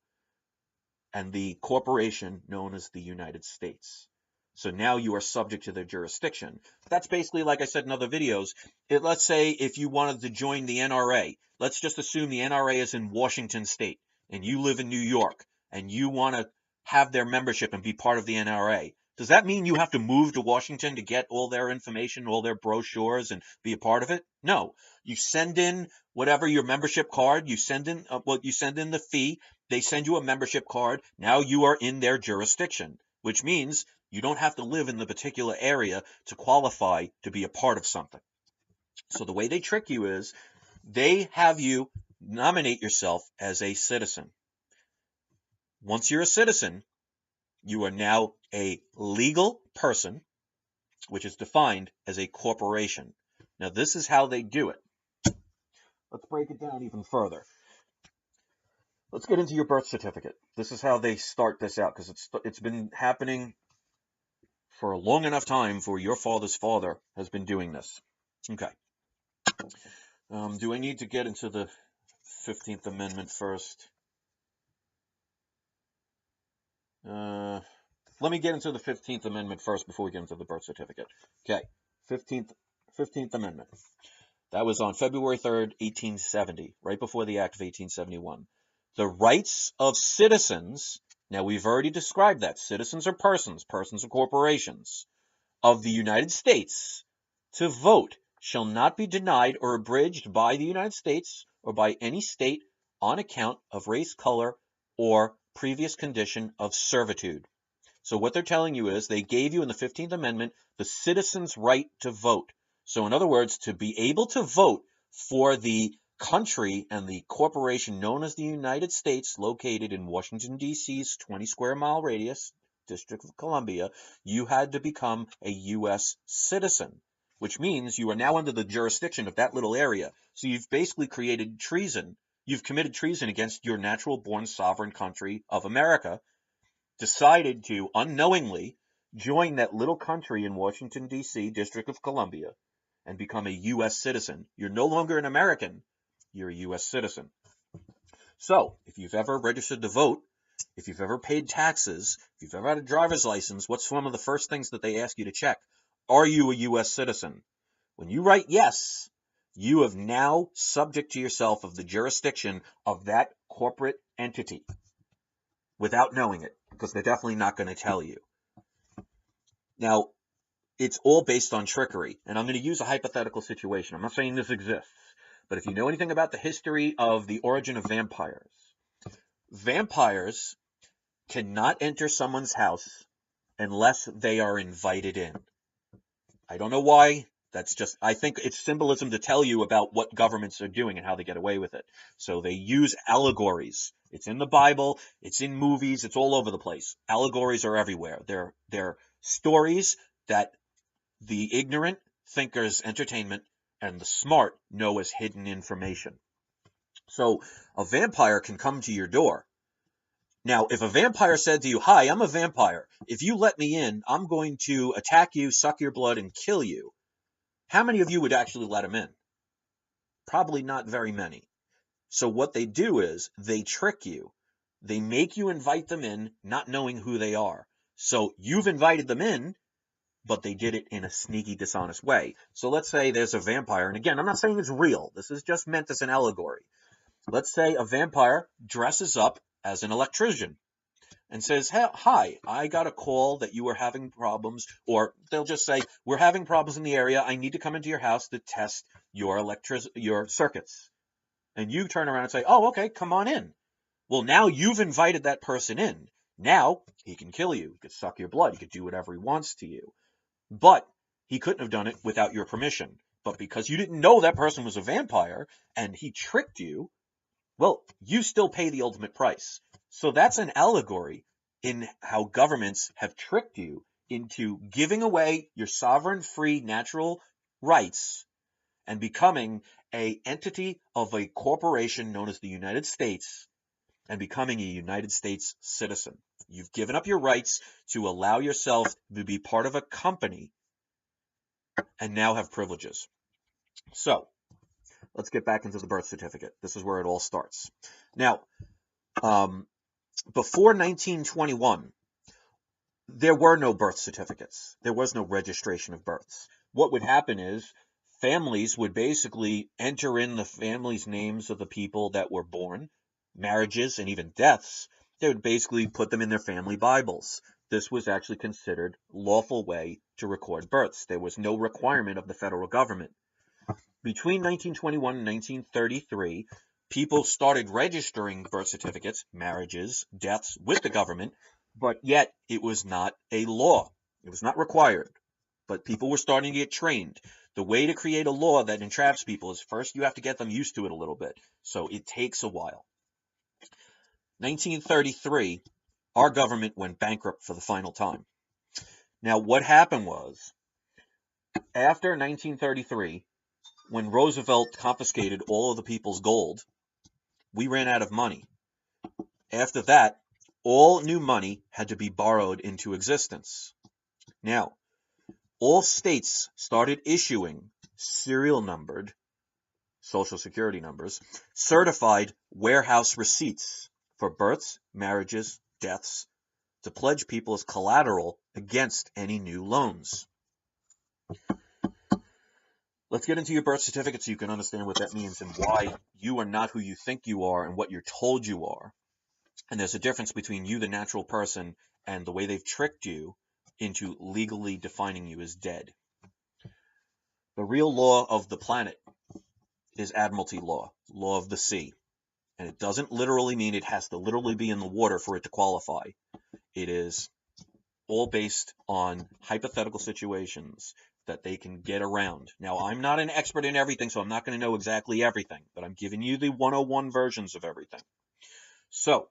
and the corporation known as the United States. So now you are subject to their jurisdiction. That's basically, like I said in other videos, let's say if you wanted to join the NRA, let's just assume the NRA is in Washington State, and you live in New York, and you want to have their membership and be part of the NRA. Does that mean you have to move to Washington to get all their information, all their brochures, and be a part of it? No. You send in whatever your membership card, you send in you send in the fee, they send you a membership card. Now you are in their jurisdiction, which means you don't have to live in the particular area to qualify to be a part of something. So the way they trick you is they have you nominate yourself as a citizen. Once you're a citizen, you are now a legal person, which is defined as a corporation. Now, this is how they do it. Let's break it down even further. Let's get into your birth certificate. This is how they start this out, because it's been happening for a long enough time for your father's father has been doing this. Okay. Do I need to get into the 15th Amendment first? Let me get into the 15th Amendment first before we get into the birth certificate. Okay, 15th Amendment. That was on February 3rd, 1870, right before the Act of 1871. The rights of citizens, now we've already described that. Citizens are persons, persons are corporations, of the United States to vote shall not be denied or abridged by the United States or by any state on account of race, color, or previous condition of servitude. So what they're telling you is they gave you in the 15th Amendment the citizen's right to vote. So in other words, to be able to vote for the country and the corporation known as the United States, located in Washington, D.C.'s 20 square mile radius, District of Columbia, you had to become a U.S. citizen, which means you are now under the jurisdiction of that little area. So you've basically created treason. You've committed treason against your natural-born sovereign country of America, decided to unknowingly join that little country in Washington, D.C., District of Columbia, and become a U.S. citizen. You're no longer an American. You're a U.S. citizen. So if you've ever registered to vote, if you've ever paid taxes, if you've ever had a driver's license, what's one of the first things that they ask you to check? Are you a U.S. citizen? When you write yes, you have now subject to yourself of the jurisdiction of that corporate entity without knowing it, because they're definitely not going to tell you. Now, it's all based on trickery, and I'm going to use a hypothetical situation. I'm not saying this exists, but if you know anything about the history of the origin of vampires, vampires cannot enter someone's house unless they are invited in. I don't know why. That's just, I think it's symbolism to tell you about what governments are doing and how they get away with it. So they use allegories. It's in the Bible, it's in movies, it's all over the place. Allegories are everywhere. They're stories that the ignorant think as entertainment and the smart know as hidden information. So a vampire can come to your door. Now, if a vampire said to you, "Hi, I'm a vampire. If you let me in, I'm going to attack you, suck your blood, and kill you," how many of you would actually let him in? Probably not very many. So what they do is they trick you. They make you invite them in, not knowing who they are. So you've invited them in, but they did it in a sneaky, dishonest way. So let's say there's a vampire, and again, I'm not saying it's real. This is just meant as an allegory. Let's say a vampire dresses up as an electrician and says, "Hi, I got a call that you were having problems," or they'll just say, "We're having problems in the area. I need to come into your house to test your circuits." And you turn around and say, "Oh, okay, come on in." Well, now you've invited that person in. Now he can kill you. He could suck your blood. He could do whatever he wants to you. But he couldn't have done it without your permission. But because you didn't know that person was a vampire and he tricked you, well, you still pay the ultimate price. So that's an allegory in how governments have tricked you into giving away your sovereign, free, natural rights and becoming an entity of a corporation known as the United States and becoming a United States citizen. You've given up your rights to allow yourself to be part of a company and now have privileges. So let's get back into the birth certificate. This is where it all starts. Now, Before 1921, there were no birth certificates. There was no registration of births. What would happen is families would basically enter in the family's names of the people that were born, marriages, and even deaths. They would basically put them in their family Bibles. This was actually considered a lawful way to record births. There was no requirement of the federal government. Between 1921 and 1933, people started registering birth certificates, marriages, deaths with the government, but yet it was not a law. It was not required, but people were starting to get trained. The way to create a law that entraps people is first you have to get them used to it a little bit, so it takes a while. 1933, our government went bankrupt for the final time. Now, what happened was, after 1933, when Roosevelt confiscated all of the people's gold, we ran out of money. After that, all new money had to be borrowed into existence. Now, all states started issuing serial numbered Social Security numbers, certified warehouse receipts for births, marriages, deaths, to pledge people as collateral against any new loans. Let's get into your birth certificate so you can understand what that means and why you are not who you think you are and what you're told you are. And there's a difference between you, the natural person, and the way they've tricked you into legally defining you as dead. The real law of the planet is admiralty law, law of the sea. And it doesn't literally mean it has to literally be in the water for it to qualify. It is all based on hypothetical situations that they can get around. Now, I'm not an expert in everything, so I'm not going to know exactly everything, but I'm giving you the 101 versions of everything. So,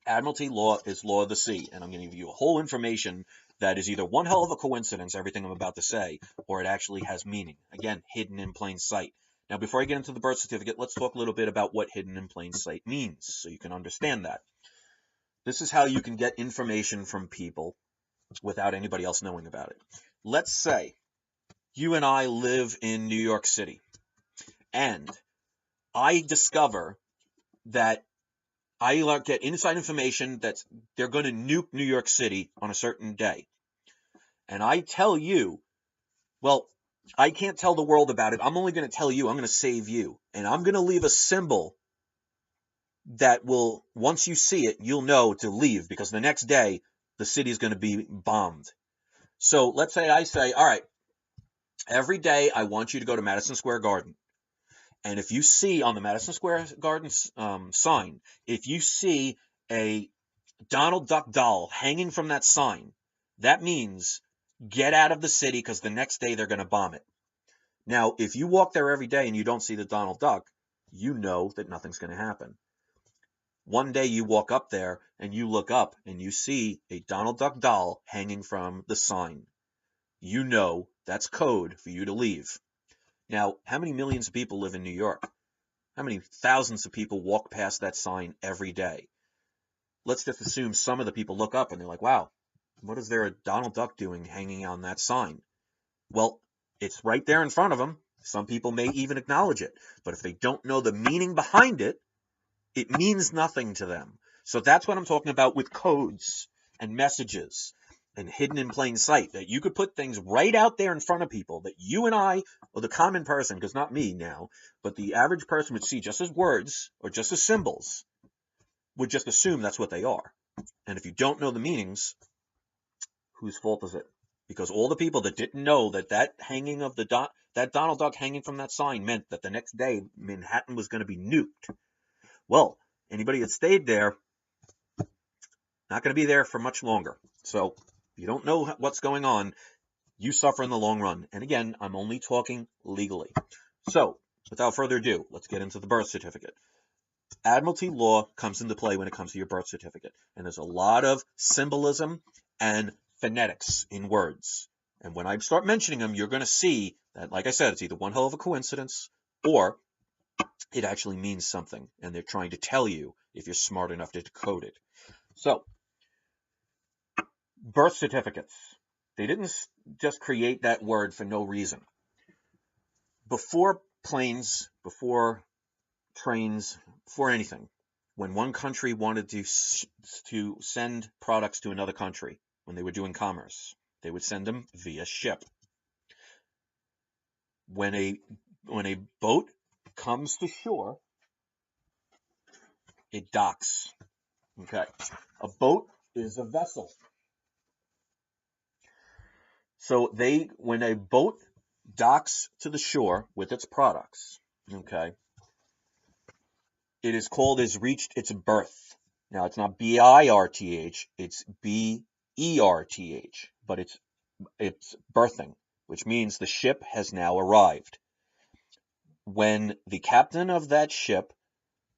admiralty law is law of the sea, and I'm going to give you a whole information that is either one hell of a coincidence, everything I'm about to say, or it actually has meaning. Again, hidden in plain sight. Now, before I get into the birth certificate, let's talk a little bit about what hidden in plain sight means, so you can understand that. This is how you can get information from people without anybody else knowing about it. Let's say you and I live in New York City, and I discover that I get inside information that they're going to nuke New York City on a certain day. And I tell you, well, I can't tell the world about it. I'm only going to tell you. I'm going to save you. And I'm going to leave a symbol that will, once you see it, you'll know to leave, because the next day the city is going to be bombed. So let's say I say, all right, every day I want you to go to Madison Square Garden. And if you see on the Madison Square Garden sign, if you see a Donald Duck doll hanging from that sign, that means get out of the city, because the next day they're going to bomb it. Now, if you walk there every day and you don't see the Donald Duck, you know that nothing's going to happen. One day you walk up there and you look up and you see a Donald Duck doll hanging from the sign. You know that's code for you to leave. Now, how many millions of people live in New York? How many thousands of people walk past that sign every day? Let's just assume some of the people look up and they're like, wow, what is there a Donald Duck doing hanging on that sign? Well, it's right there in front of them. Some people may even acknowledge it. But if they don't know the meaning behind it, it means nothing to them. So that's what I'm talking about with codes and messages and hidden in plain sight, that you could put things right out there in front of people that you and I, or the common person, because not me now, but the average person would see just as words or just as symbols, would just assume that's what they are. And if you don't know the meanings, whose fault is it? Because all the people that didn't know that that hanging of that Donald Duck hanging from that sign meant that the next day Manhattan was going to be nuked. Well, anybody that stayed there, not going to be there for much longer. So if you don't know what's going on, you suffer in the long run. And again, I'm only talking legally. So without further ado, let's get into the birth certificate. Admiralty law comes into play when it comes to your birth certificate. And there's a lot of symbolism and phonetics in words. And when I start mentioning them, you're going to see that, like I said, it's either one hell of a coincidence or it actually means something. And they're trying to tell you if you're smart enough to decode it. So, birth certificates. They didn't just create that word for no reason. Before planes, before trains, before anything, when one country wanted to send products to another country, when they were doing commerce, they would send them via ship. When a boat comes to shore, it docks. Okay. A boat is a vessel. So when a boat docks to the shore with its products, okay, it is called, has reached its berth. Now, it's not B-I-R-T-H, it's B-E-R-T-H, but it's berthing, which means the ship has now arrived. When the captain of that ship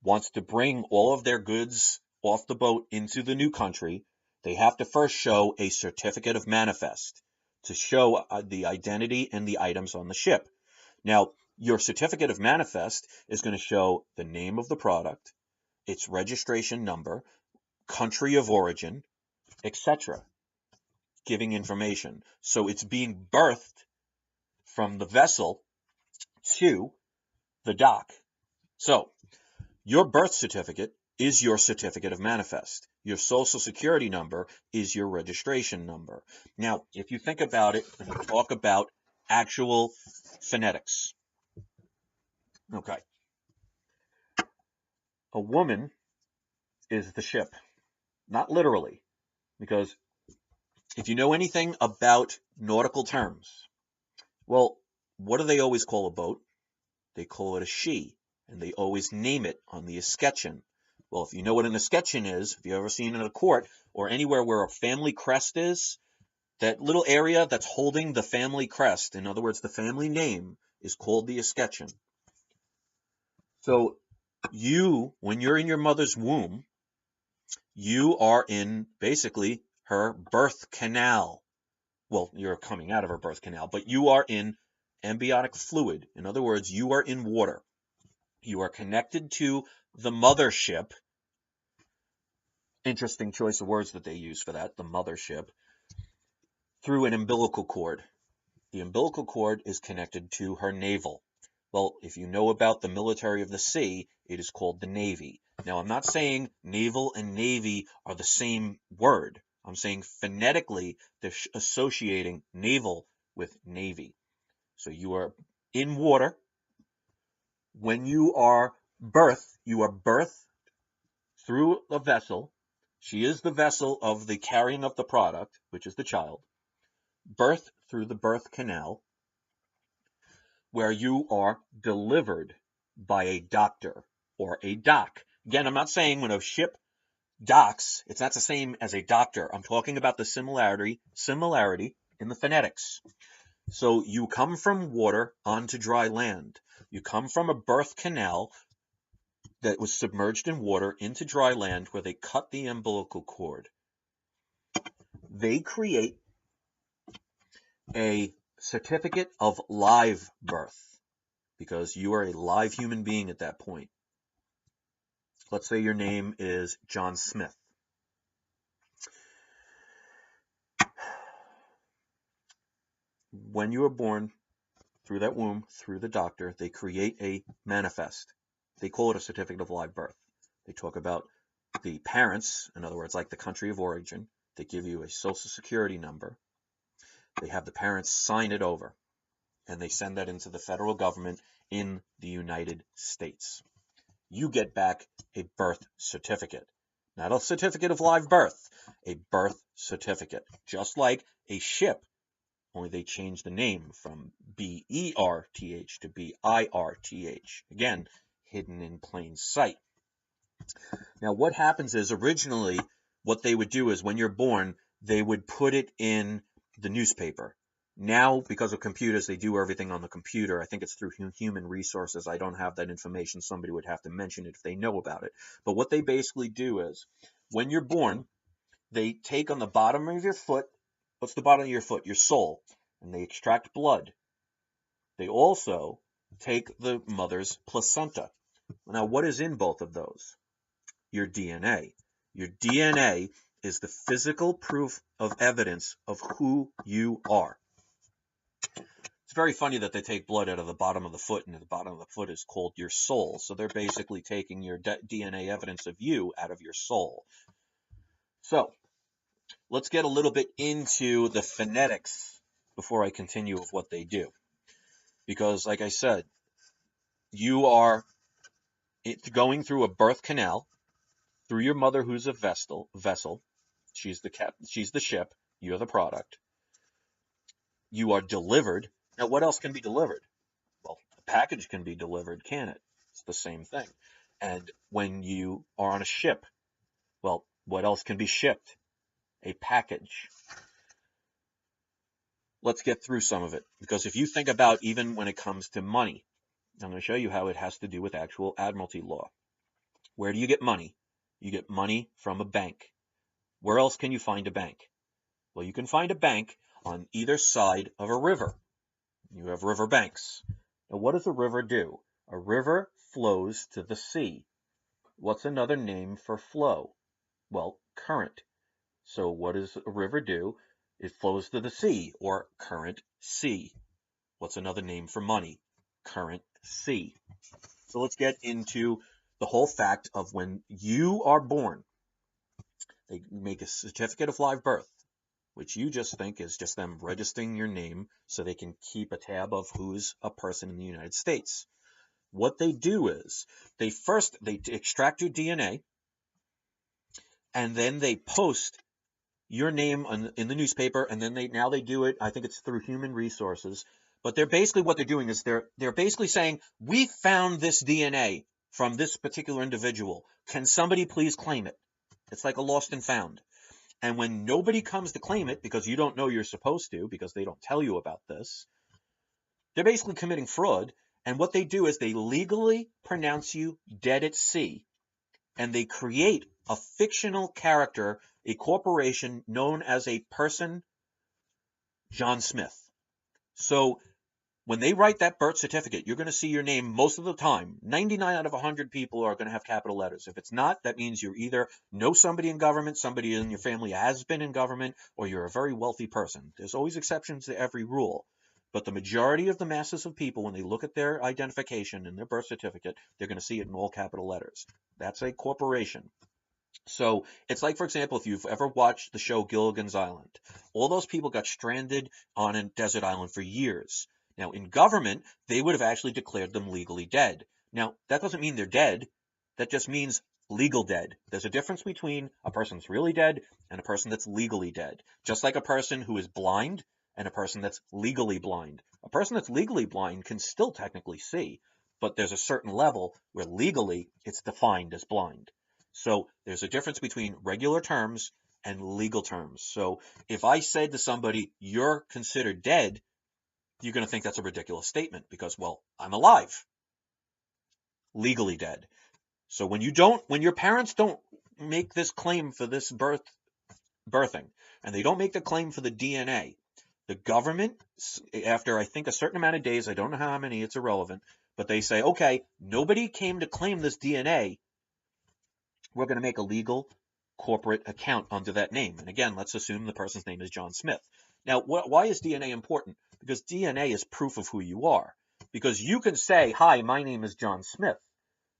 wants to bring all of their goods off the boat into the new country, they have to first show a certificate of manifest to show the identity and the items on the ship. Now, your certificate of manifest is going to show the name of the product, its registration number, country of origin, etc., giving information. So it's being birthed from the vessel to the dock. So your birth certificate is your certificate of manifest. Your social security number is your registration number. Now, if you think about it and talk about actual phonetics, okay, a woman is the ship, not literally, because if you know anything about nautical terms, well, what do they always call a boat? They call it a she, and they always name it on the escutcheon. Well, if you know what an escutcheon is, if you've ever seen it in a court or anywhere where a family crest is, that little area that's holding the family crest, in other words, the family name, is called the escutcheon. So when you're in your mother's womb, you are in basically her birth canal. Well, you're coming out of her birth canal, but you are in amniotic fluid. In other words, you are in water. You are connected to the mothership. Interesting choice of words that they use for that, the mothership, through an umbilical cord. The umbilical cord is connected to her navel. Well, if you know about the military of the sea, it is called the Navy. Now, I'm not saying naval and Navy are the same word. I'm saying phonetically, they're associating naval with Navy. So you are in water. When you are birthed through a vessel. She is the vessel of the carrying of the product, which is the child. Birthed through the birth canal, where you are delivered by a doctor or a dock. Again, I'm not saying when a ship docks, it's not the same as a doctor. I'm talking about the similarity in the phonetics. So you come from water onto dry land. You come from a birth canal that was submerged in water into dry land where they cut the umbilical cord. They create a certificate of live birth because you are a live human being at that point. Let's say your name is John Smith. When you are born through that womb, through the doctor, they create a manifest. They call it a certificate of live birth. They talk about the parents, in other words, like the country of origin. They give you a social security number. They have the parents sign it over, and they send that into the federal government in the United States. You get back a birth certificate. Not a certificate of live birth, a birth certificate. Just like a ship, only they changed the name from B-E-R-T-H to B-I-R-T-H. Again, hidden in plain sight. Now, what happens is originally what they would do is when you're born, they would put it in the newspaper. Now, because of computers, they do everything on the computer. I think it's through human resources. I don't have that information. Somebody would have to mention it if they know about it. But what they basically do is when you're born, they take on the bottom of your foot. What's the bottom of your foot? Your sole. And they extract blood. They also take the mother's placenta. Now, what is in both of those? Your DNA. Your DNA is the physical proof of evidence of who you are. It's very funny that they take blood out of the bottom of the foot, and the bottom of the foot is called your soul. So they're basically taking your DNA evidence of you out of your soul. So let's get a little bit into the phonetics before I continue with what they do. Because, like I said, you are going through a birth canal through your mother, who's a vessel. She's the ship. You're the product. You are delivered. Now, what else can be delivered? Well, a package can be delivered, can it? It's the same thing. And when you are on a ship, well, what else can be shipped? A package. Let's get through some of it. Because if you think about even when it comes to money, I'm going to show you how it has to do with actual admiralty law. Where do you get money? You get money from a bank. Where else can you find a bank? Well, you can find a bank on either side of a river. You have river banks. Now, what does a river do? A river flows to the sea. What's another name for flow? Well, current. So what does a river do? It flows to the sea, or current sea. What's another name for money? Current sea. So let's get into the whole fact of when you are born. They make a certificate of live birth, which you just think is just them registering your name so they can keep a tab of who's a person in the United States. What they do is they extract your DNA, and then they post your name in the newspaper, and then now they do it, I think it's through Human Resources, but what they're doing is they're basically saying, we found this DNA from this particular individual. Can somebody please claim it? It's like a lost and found. And when nobody comes to claim it, because you don't know you're supposed to, because they don't tell you about this, they're basically committing fraud. And what they do is they legally pronounce you dead at sea, and they create a fictional character, a corporation known as a person, John Smith. So when they write that birth certificate, you're going to see your name most of the time. 99 out of 100 people are going to have capital letters. If it's not, that means you either know somebody in government, somebody in your family has been in government, or you're a very wealthy person. There's always exceptions to every rule. But the majority of the masses of people, when they look at their identification and their birth certificate, they're going to see it in all capital letters. That's a corporation. So it's like, for example, if you've ever watched the show Gilligan's Island, all those people got stranded on a desert island for years. Now, in government, they would have actually declared them legally dead. Now, that doesn't mean they're dead. That just means legal dead. There's a difference between a person that's really dead and a person that's legally dead. Just like a person who is blind and a person that's legally blind. A person that's legally blind can still technically see, but there's a certain level where legally it's defined as blind. So there's a difference between regular terms and legal terms. So if I said to somebody, you're considered dead, you're going to think that's a ridiculous statement because, well, I'm alive, legally dead. So when your parents don't make this claim for this birthing, and they don't make the claim for the DNA, the government, after I think a certain amount of days, I don't know how many, it's irrelevant, but they say, okay, nobody came to claim this DNA. We're going to make a legal corporate account under that name. And again, let's assume the person's name is John Smith. Now, why is DNA important? Because DNA is proof of who you are. Because you can say, hi, my name is John Smith.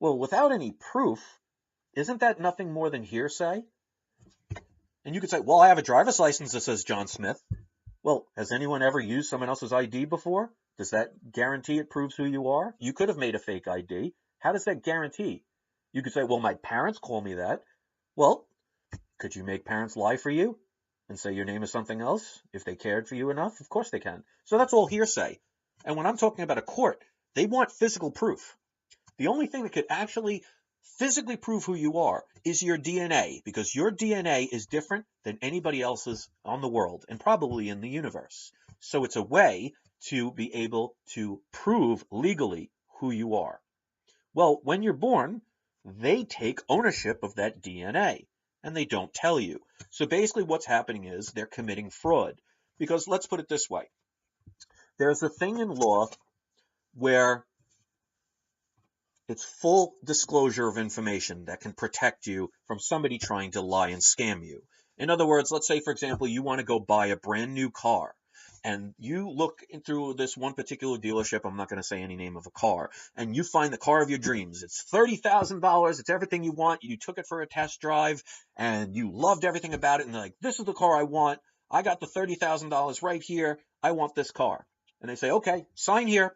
Well, without any proof, isn't that nothing more than hearsay? And you could say, well, I have a driver's license that says John Smith. Well, has anyone ever used someone else's ID before? Does that guarantee it proves who you are? You could have made a fake ID. How does that guarantee? You could say, well, my parents call me that. Well, could you make parents lie for you and say your name is something else if they cared for you enough? Of course they can. So that's all hearsay. And when I'm talking about a court, they want physical proof. The only thing that could actually physically prove who you are is your DNA, because your DNA is different than anybody else's on the world and probably in the universe. So it's a way to be able to prove legally who you are. Well, when you're born, they take ownership of that DNA and they don't tell you. So basically what's happening is they're committing fraud. Because let's put it this way. There's a thing in law where it's full disclosure of information that can protect you from somebody trying to lie and scam you. In other words, let's say, for example, you want to go buy a brand new car and you look through this one particular dealership, I'm not going to say any name of a car, and you find the car of your dreams. It's $30,000. It's everything you want. You took it for a test drive and you loved everything about it. And they're like, this is the car I want. I got the $30,000 right here. I want this car. And they say, okay, sign here.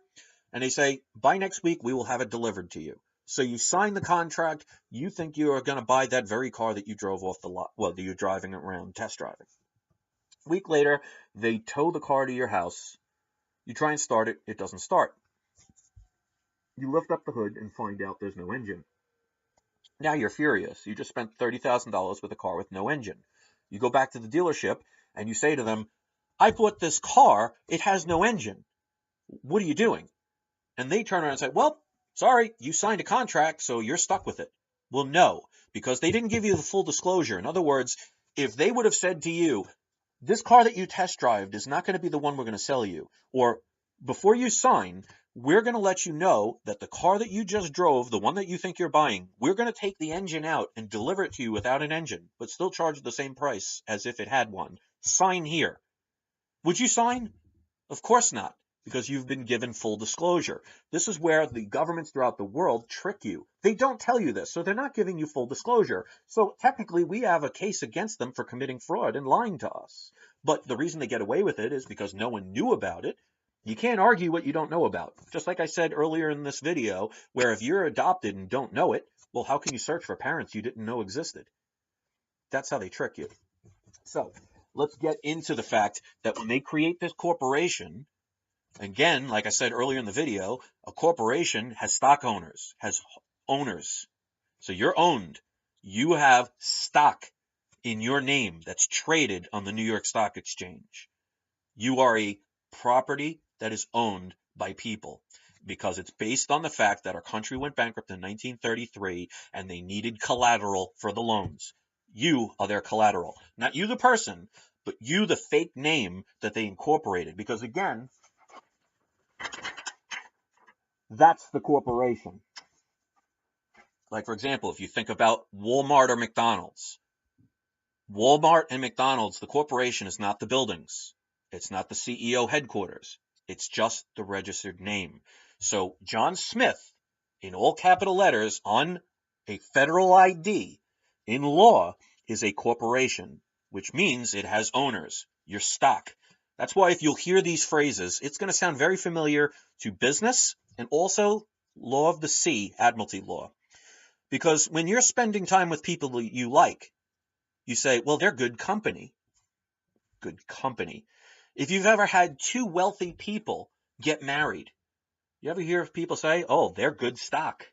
And they say, by next week, we will have it delivered to you. So you sign the contract. You think you are going to buy that very car that you drove off the lot. Well, that you're driving around, test driving. A week later, they tow the car to your house. You try and start it. It doesn't start. You lift up the hood and find out there's no engine. Now you're furious. You just spent $30,000 with a car with no engine. You go back to the dealership and you say to them, I bought this car. It has no engine. What are you doing? And they turn around and say, well, sorry, you signed a contract, so you're stuck with it. Well, no, because they didn't give you the full disclosure. In other words, if they would have said to you, this car that you test drove is not going to be the one we're going to sell you, or before you sign, we're going to let you know that the car that you just drove, the one that you think you're buying, we're going to take the engine out and deliver it to you without an engine, but still charge the same price as if it had one. Sign here. Would you sign? Of course not, because you've been given full disclosure. This is where the governments throughout the world trick you. They don't tell you this, so they're not giving you full disclosure. So technically, we have a case against them for committing fraud and lying to us. But the reason they get away with it is because no one knew about it. You can't argue what you don't know about. Just like I said earlier in this video, where if you're adopted and don't know it, well, how can you search for parents you didn't know existed? That's how they trick you. So let's get into the fact that when they create this corporation, again, like I said earlier in the video, a corporation has stock owners, has owners. So you're owned. You have stock in your name that's traded on the New York Stock Exchange. You are a property that is owned by people because it's based on the fact that our country went bankrupt in 1933 and they needed collateral for the loans. You are their collateral. Not you, the person, but you, the fake name that they incorporated. Because again, that's the corporation. Like, for example, if you think about Walmart or McDonald's. Walmart and McDonald's, the corporation is not the buildings. It's not the CEO headquarters. It's just the registered name. So John Smith, in all capital letters on a federal ID, in law, is a corporation, which means it has owners, your stock. That's why if you'll hear these phrases, it's going to sound very familiar to business and also law of the sea, admiralty law. Because when you're spending time with people you like, you say, well, they're good company. Good company. If you've ever had two wealthy people get married, you ever hear of people say, oh, they're good stock?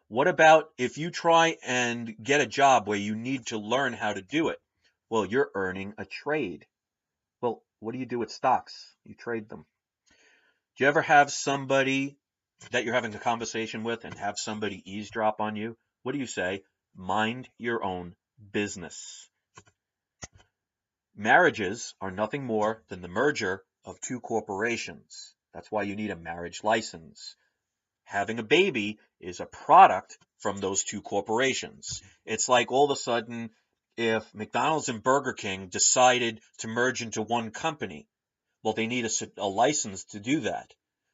What about if you try and get a job where you need to learn how to do it? Well, you're earning a trade. Well, what do you do with stocks? You trade them. Do you ever have somebody that you're having a conversation with and have somebody eavesdrop on you? What do you say? Mind your own business. Marriages are nothing more than the merger of two corporations. That's why you need a marriage license. Having a baby is a product from those two corporations. It's like all of a sudden, if McDonald's and Burger King decided to merge into one company, well, they need a license to do that,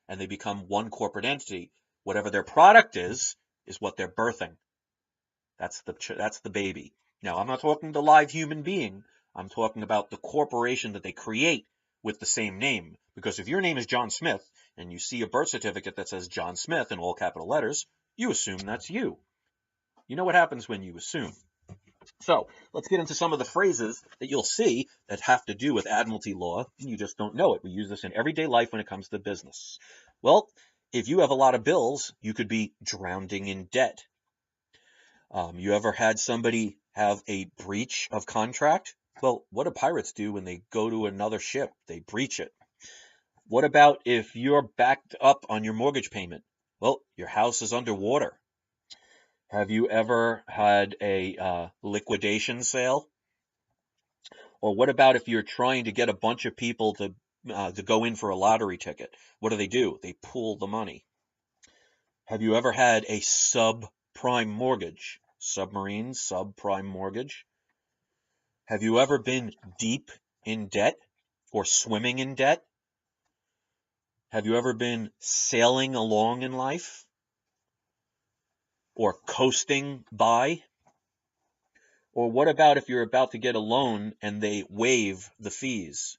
and they become one corporate entity. Whatever their product is what they're birthing. That's the baby. Now, I'm not talking the live human being. I'm talking about the corporation that they create with the same name. Because if your name is John Smith and you see a birth certificate that says John Smith in all capital letters, you assume that's you. You know what happens when you assume. So let's get into some of the phrases that you'll see that have to do with admiralty law, and you just don't know it. We use this in everyday life when it comes to business. Well, if you have a lot of bills, you could be drowning in debt. You ever had somebody have a breach of contract? Well, what do pirates do when they go to another ship? They breach it. What about if you're backed up on your mortgage payment? Well, your house is underwater. Have you ever had a liquidation sale? Or what about if you're trying to get a bunch of people to go in for a lottery ticket? What do? They pool the money. Have you ever had a subprime mortgage? Submarine, subprime mortgage. Have you ever been deep in debt? or swimming in debt? Have you ever been sailing along in life or coasting by? Or what about if you're about to get a loan and they waive the fees?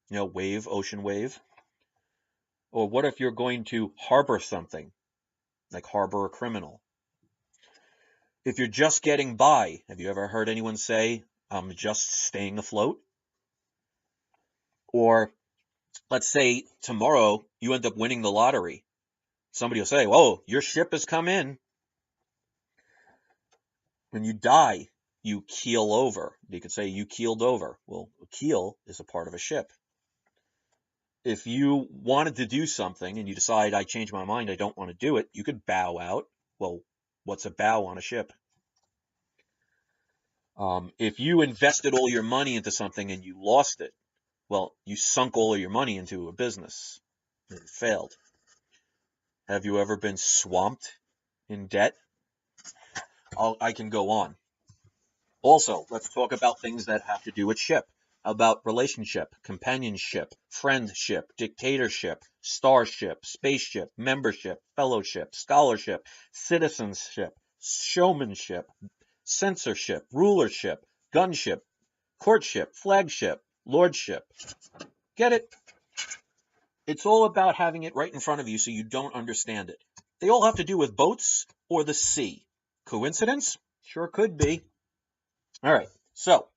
You know, waive, ocean wave. Or what if you're going to harbor something, like harbor a criminal? If you're just getting by, have you ever heard anyone say, I'm just staying afloat? Or let's say tomorrow you end up winning the lottery. Somebody will say, whoa, your ship has come in. When you die, you keel over. You could say you keeled over. Well, a keel is a part of a ship. If you wanted to do something and you decide, I change my mind, I don't want to do it, you could bow out. Well, what's a bow on a ship? If you invested all your money into something and you lost it, well, you sunk all of your money into a business and it failed. Have you ever been swamped in debt? I can go on. Also, let's talk about things that have to do with ship. About relationship, companionship, friendship, dictatorship, starship, spaceship, membership, fellowship, scholarship, citizenship, showmanship, censorship, rulership, gunship, courtship, flagship, lordship. Get it? It's all about having it right in front of you so you don't understand it. They all have to do with boats or the sea. Coincidence? Sure could be. All right, so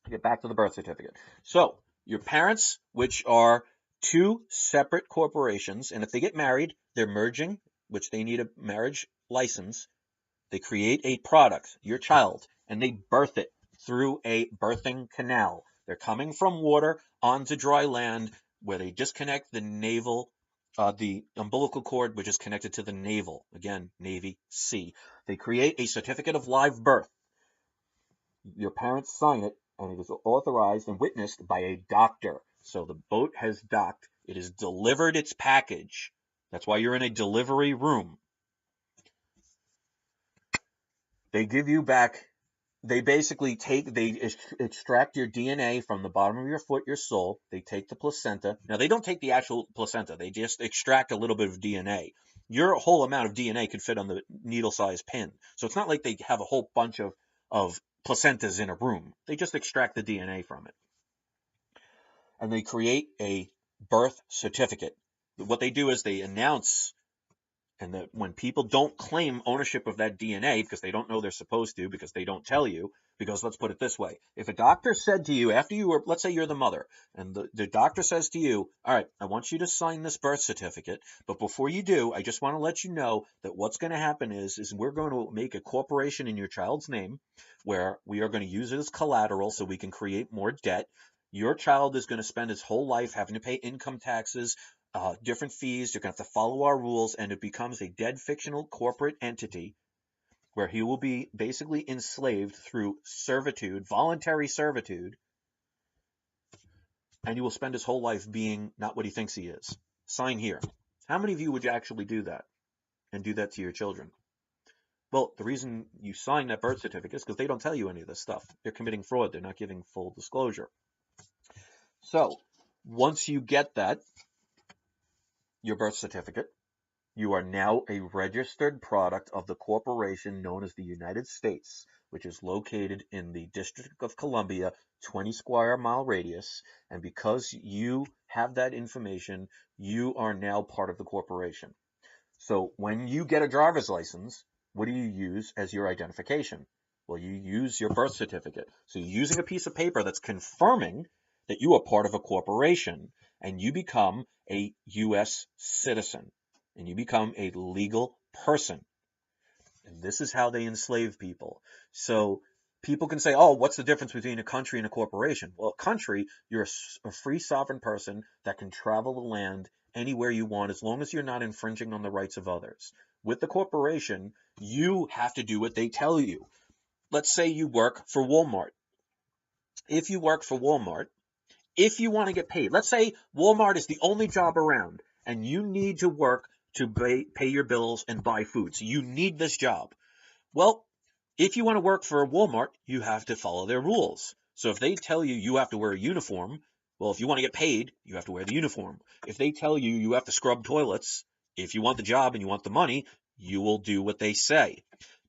get back to the birth certificate. So your parents, which are two separate corporations, and if they get married, they're merging, which they need a marriage license. They create a product, your child, and they birth it through a birthing canal. They're coming from water onto dry land where they disconnect the umbilical cord, which is connected to the navel. Again, Navy, Sea. They create a certificate of live birth. Your parents sign it, and it is authorized and witnessed by a doctor. So the boat has docked. It has delivered its package. That's why you're in a delivery room. They give you back, they basically extract your DNA from the bottom of your foot, your sole. They take the placenta. Now, they don't take the actual placenta. They just extract a little bit of DNA. Your whole amount of DNA could fit on the needle-sized pin. So it's not like they have a whole bunch of placentas in a room. They just extract the DNA from it. And they create a birth certificate. What they do is they announce, and that when people don't claim ownership of that DNA because they don't know they're supposed to, because they don't tell you, because let's put it this way. If a doctor said to you, after you were, let's say you're the mother, and the doctor says to you, all right, I want you to sign this birth certificate, but before you do, I just want to let you know that what's going to happen is we're going to make a corporation in your child's name where we are going to use it as collateral so we can create more debt. Your child is going to spend his whole life having to pay income taxes, different fees. You're going to have to follow our rules, and it becomes a dead fictional corporate entity where he will be basically enslaved through servitude, voluntary servitude, and he will spend his whole life being not what he thinks he is. Sign here. How many of you would actually do that and do that to your children? Well, the reason you sign that birth certificate is because they don't tell you any of this stuff. They're committing fraud. They're not giving full disclosure. So once you get that, your birth certificate, you are now a registered product of the corporation known as the United States, which is located in the District of Columbia, 20 square mile radius. And because you have that information, you are now part of the corporation. So when you get a driver's license, what do you use as your identification? Well, you use your birth certificate. So you're using a piece of paper that's confirming that you are part of a corporation, and you become a U.S. citizen, and you become a legal person. And this is how they enslave people. So people can say, oh, what's the difference between a country and a corporation? Well, a country, you're a free sovereign person that can travel the land anywhere you want as long as you're not infringing on the rights of others. With the corporation, you have to do what they tell you. Let's say you work for Walmart. If you work for Walmart, if you want to get paid, let's say Walmart is the only job around and you need to work to pay your bills and buy food. So you need this job. Well, if you want to work for Walmart, you have to follow their rules. So if they tell you you have to wear a uniform, Well, if you want to get paid, you have to wear the uniform. If they tell you you have to scrub toilets, if you want the job and you want the money, you will do what they say.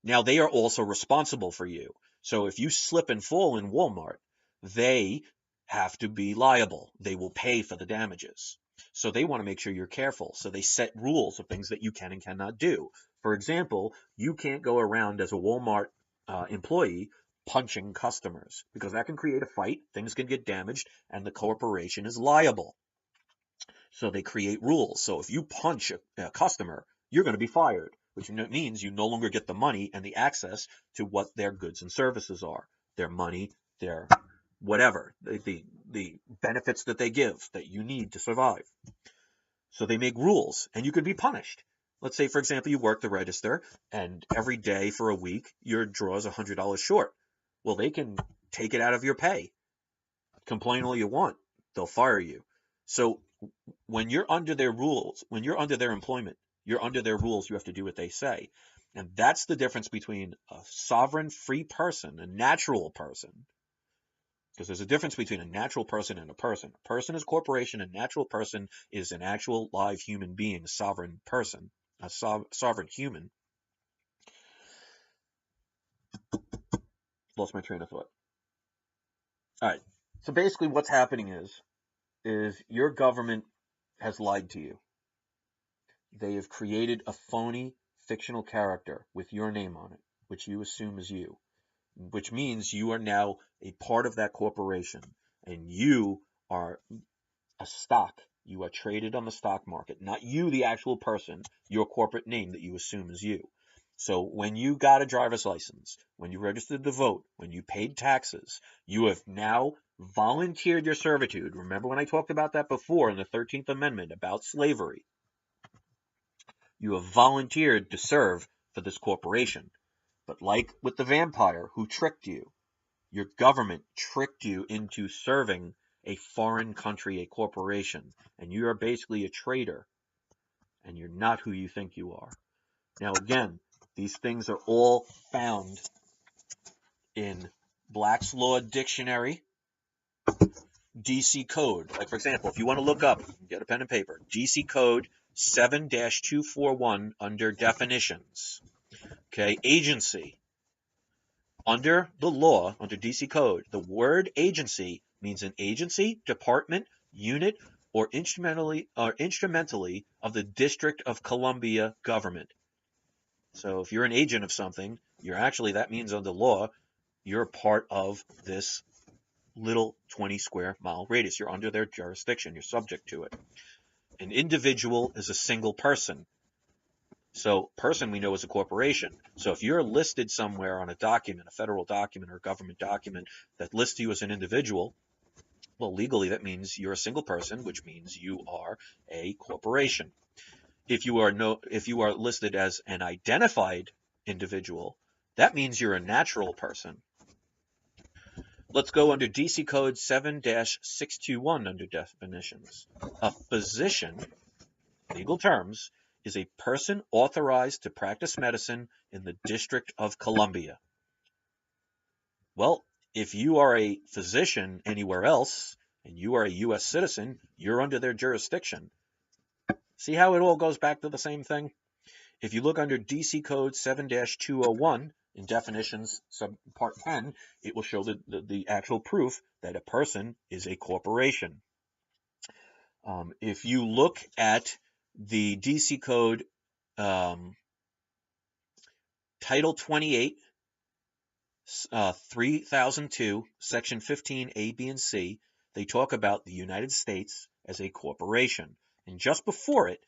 Now, they are also responsible for you. So if you slip and fall in Walmart, they have to be liable. They will pay for the damages. So they want to make sure you're careful. So they set rules of things that you can and cannot do. For example, you can't go around as a Walmart employee punching customers, because that can create a fight, things can get damaged, and the corporation is liable. So they create rules. So if you punch a customer, you're going to be fired, which means you no longer get the money and the access to what their goods and services are, their money, their whatever, the benefits that they give that you need to survive. So they make rules, and you could be punished. Let's say, for example, you work the register, and every day for a week, your draw is $100 short. Well, they can take it out of your pay. Complain all you want. They'll fire you. So when you're under their rules, when you're under their employment, you're under their rules, you have to do what they say. And that's the difference between a sovereign free person, a natural person, because there's a difference between a natural person and a person. A person is a corporation, a natural person is an actual live human being, a sovereign person, a sovereign human. Lost my train of thought. All right. So basically what's happening is your government has lied to you. They have created a phony fictional character with your name on it, which you assume is you, which means you are now a part of that corporation, and you are a stock. You are traded on the stock market, not you, the actual person, your corporate name that you assume is you. So when you got a driver's license, when you registered to vote, when you paid taxes, you have now volunteered your servitude. Remember when I talked about that before in the 13th Amendment about slavery? You have volunteered to serve for this corporation. But like with the vampire who tricked you, your government tricked you into serving a foreign country, a corporation, and you are basically a traitor, and you're not who you think you are. Now, again, these things are all found in Black's Law Dictionary, DC Code. Like, for example, if you want to look up, get a pen and paper, DC Code 7-241 under definitions. Okay, agency. Under the law, under DC Code, the word agency means an agency, department, unit, or instrumentally of the District of Columbia government. So if you're an agent of something, you're actually, that means under law, you're part of this little 20 square mile radius. You're under their jurisdiction. You're subject to it. An individual is a single person. So person we know is a corporation. So if you're listed somewhere on a document, a federal document or a government document that lists you as an individual, well, legally that means you're a single person, which means you are a corporation. If you are listed as an identified individual, that means you're a natural person. Let's go under DC Code 7-621 under definitions. A physician, legal terms, is a person authorized to practice medicine in the District of Columbia. Well, if you are a physician anywhere else and you are a U.S. citizen, you're under their jurisdiction. See how it all goes back to the same thing? If you look under DC Code 7-201 in definitions, part 10, it will show the actual proof that a person is a corporation. If you look at the DC Code Title 28, 3002, Section 15, A, B, and C, they talk about the United States as a corporation. And just before it,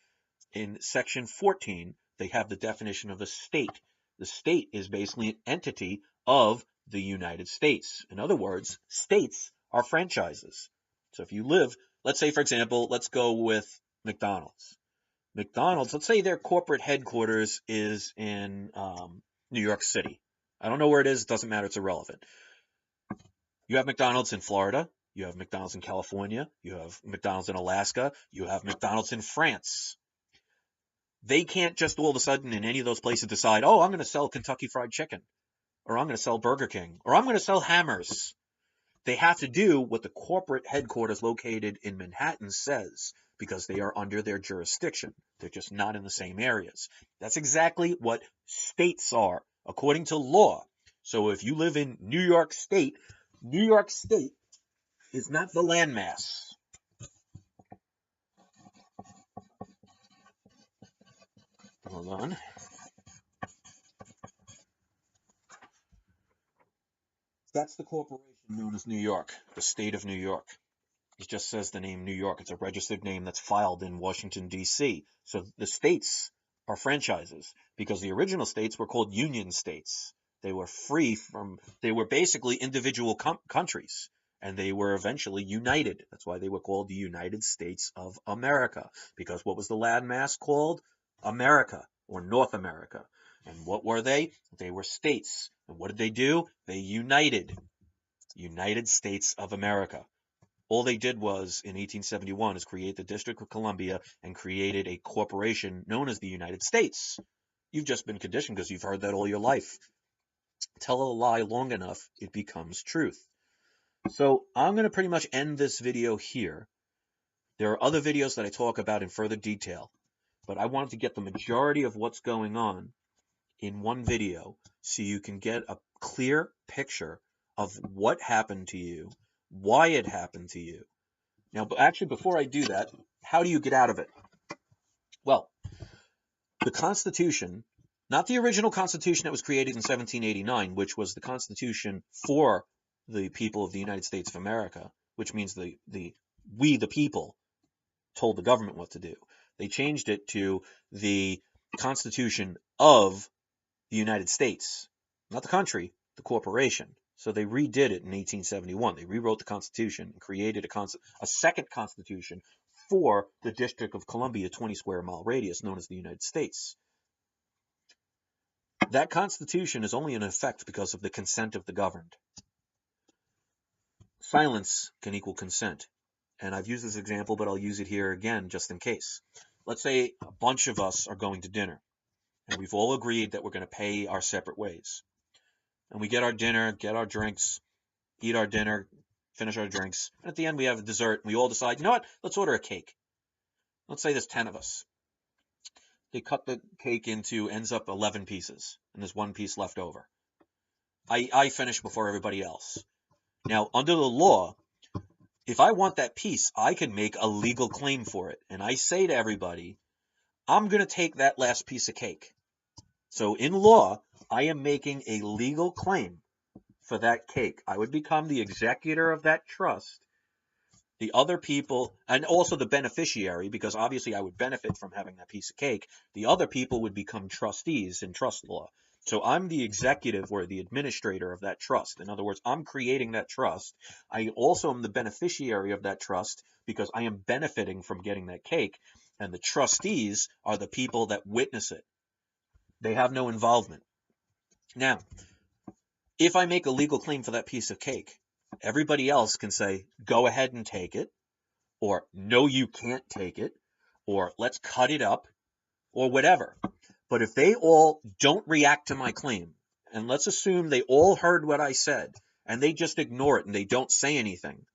in Section 14, they have the definition of a state. The state is basically an entity of the United States. In other words, states are franchises. So if you live, let's say, for example, let's go with McDonald's. McDonald's, let's say their corporate headquarters is in New York City. I don't know where it is. It doesn't matter. It's irrelevant. You have McDonald's in Florida. You have McDonald's in California. You have McDonald's in Alaska. You have McDonald's in France. They can't just all of a sudden in any of those places decide, oh, I'm going to sell Kentucky Fried Chicken, or I'm going to sell Burger King, or I'm going to sell Hammers. They have to do what the corporate headquarters located in Manhattan says because they are under their jurisdiction. They're just not in the same areas. That's exactly what states are, according to law. So if you live in New York State is not the landmass. Hold on. That's the corporation known as New York, the state of New York. It just says the name New York. It's a registered name that's filed in Washington, D.C. So the states are franchises because the original states were called union states. They were they were basically individual countries, and they were eventually united. That's why they were called the United States of America, because what was the landmass called? America, or North America. And what were they? They were states. And what did they do? They united. United States of America. All they did was, in 1871, is create the District of Columbia and created a corporation known as the United States. You've just been conditioned because you've heard that all your life. Tell a lie long enough, it becomes truth. So I'm going to pretty much end this video here. There are other videos that I talk about in further detail, but I wanted to get the majority of what's going on in one video so you can get a clear picture of what happened to you, why it happened to you. Now, actually, before I do that, how do you get out of it? Well, the Constitution, not the original Constitution that was created in 1789, which was the Constitution for the people of the United States of America, which means we, the people, told the government what to do. They changed it to the Constitution of the United States, not the country, the corporation. So they redid it in 1871. They rewrote the Constitution and created a second Constitution for the District of Columbia 20 square mile radius known as the United States. That Constitution is only in effect because of the consent of the governed. Silence can equal consent. And I've used this example, but I'll use it here again just in case. Let's say a bunch of us are going to dinner, and we've all agreed that we're going to pay our separate ways. And we get our dinner, get our drinks, eat our dinner, finish our drinks, and at the end we have a dessert, and we all decide, you know what, let's order a cake. Let's say there's 10 of us. They cut the cake ends up 11 pieces, and there's one piece left over. I finish before everybody else. Now, under the law, if I want that piece, I can make a legal claim for it. And I say to everybody, I'm going to take that last piece of cake. So in law, I am making a legal claim for that cake. I would become the executor of that trust. The other people, and also the beneficiary, because obviously I would benefit from having that piece of cake. The other people would become trustees in trust law. So I'm the executive or the administrator of that trust. In other words, I'm creating that trust. I also am the beneficiary of that trust because I am benefiting from getting that cake. And the trustees are the people that witness it. They have no involvement. Now, if I make a legal claim for that piece of cake, everybody else can say, go ahead and take it, or no, you can't take it, or let's cut it up, or whatever. But if they all don't react to my claim, and let's assume they all heard what I said, and they just ignore it and they don't say anything,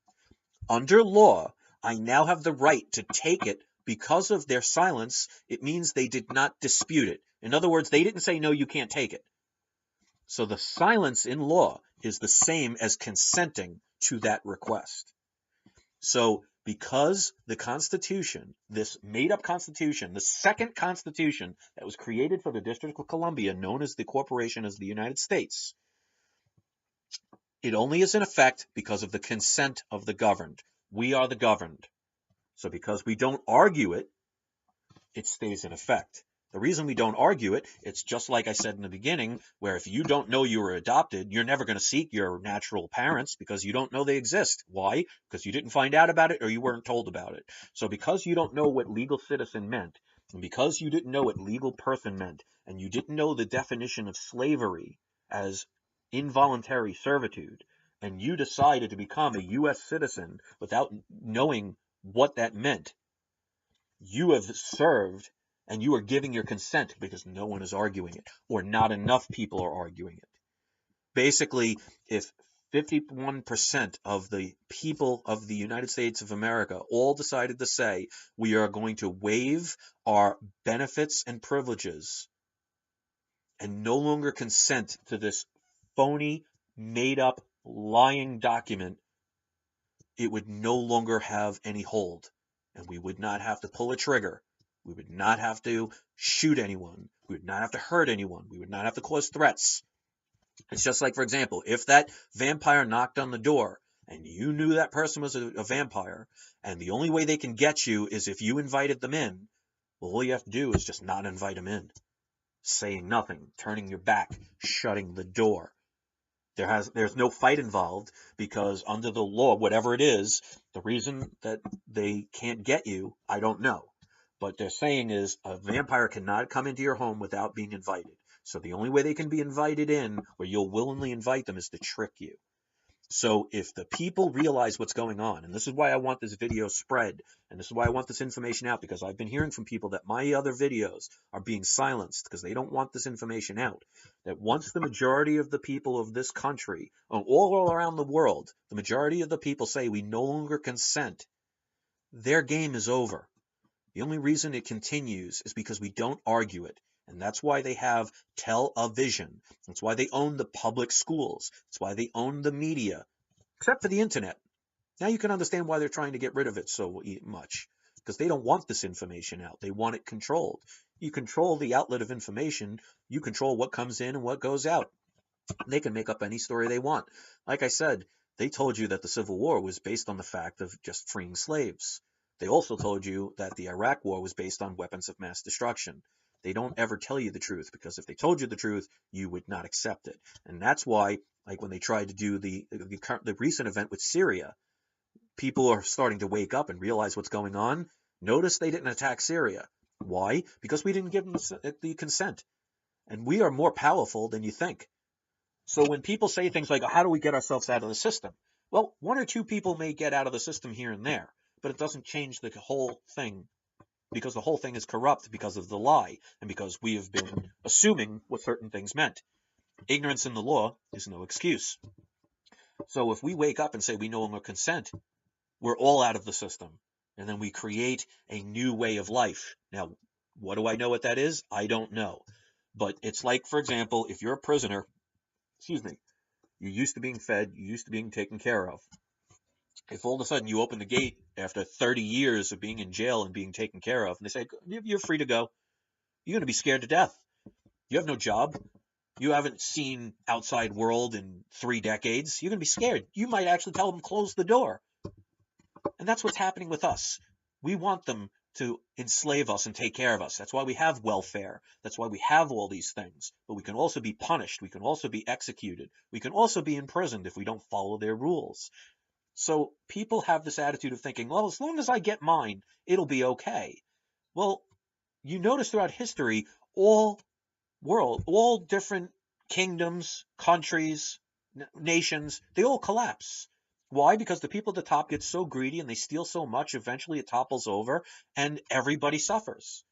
under law, I now have the right to take it because of their silence. It means they did not dispute it. In other words, they didn't say, no, you can't take it. So the silence in law is the same as consenting to that request. So because the Constitution, this made-up Constitution, the second Constitution that was created for the District of Columbia, known as the Corporation as the United States, it only is in effect because of the consent of the governed. We are the governed. So because we don't argue it, it stays in effect. The reason we don't argue it, it's just like I said in the beginning, where if you don't know you were adopted, you're never going to seek your natural parents because you don't know they exist. Why? Because you didn't find out about it or you weren't told about it. So because you don't know what legal citizen meant, and because you didn't know what legal person meant, and you didn't know the definition of slavery as involuntary servitude, and you decided to become a U.S. citizen without knowing what that meant, you have served and you are giving your consent because no one is arguing it, or not enough people are arguing it. Basically, if 51% of the people of the United States of America all decided to say we are going to waive our benefits and privileges and no longer consent to this phony, made up, lying document, it would no longer have any hold. And we would not have to pull a trigger. We would not have to shoot anyone. We would not have to hurt anyone. We would not have to cause threats. It's just like, for example, if that vampire knocked on the door and you knew that person was a vampire, and the only way they can get you is if you invited them in, well, all you have to do is just not invite them in. Saying nothing, turning your back, shutting the door. There's no fight involved because under the law, whatever it is, the reason that they can't get you, I don't know. But they're saying is a vampire cannot come into your home without being invited. So the only way they can be invited in, or you'll willingly invite them, is to trick you. So if the people realize what's going on, and this is why I want this video spread, and this is why I want this information out, because I've been hearing from people that my other videos are being silenced because they don't want this information out, that once the majority of the people of this country, all around the world, the majority of the people say we no longer consent, their game is over. The only reason it continues is because we don't argue it. And that's why they have television. That's why they own the public schools. That's why they own the media, except for the internet. Now you can understand why they're trying to get rid of it so much, because they don't want this information out. They want it controlled. You control the outlet of information. You control what comes in and what goes out. They can make up any story they want. Like I said, they told you that the Civil War was based on the fact of just freeing slaves. They also told you that the Iraq War was based on weapons of mass destruction. They don't ever tell you the truth, because if they told you the truth, you would not accept it. And that's why, like when they tried to do the recent event with Syria, people are starting to wake up and realize what's going on. Notice they didn't attack Syria. Why? Because we didn't give them the consent. And we are more powerful than you think. So when people say things like, how do we get ourselves out of the system? Well, one or two people may get out of the system here and there, but it doesn't change the whole thing, because the whole thing is corrupt because of the lie and because we have been assuming what certain things meant. Ignorance in the law is no excuse. So if we wake up and say we no longer consent, we're all out of the system. And then we create a new way of life. Now, what do I know what that is? I don't know. But it's like, for example, if you're a prisoner, you're used to being fed, you're used to being taken care of. If all of a sudden you open the gate after 30 years of being in jail and being taken care of, and they say, you're free to go, you're going to be scared to death. You have no job. You haven't seen outside world in 3 decades. You're going to be scared. You might actually tell them, close the door. And that's what's happening with us. We want them to enslave us and take care of us. That's why we have welfare. That's why we have all these things. But we can also be punished. We can also be executed. We can also be imprisoned if we don't follow their rules. So people have this attitude of thinking, well, as long as I get mine, it'll be okay. Well, you notice throughout history, all different kingdoms, countries, nations, they all collapse. Why? Because the people at the top get so greedy and they steal so much, eventually it topples over and everybody suffers.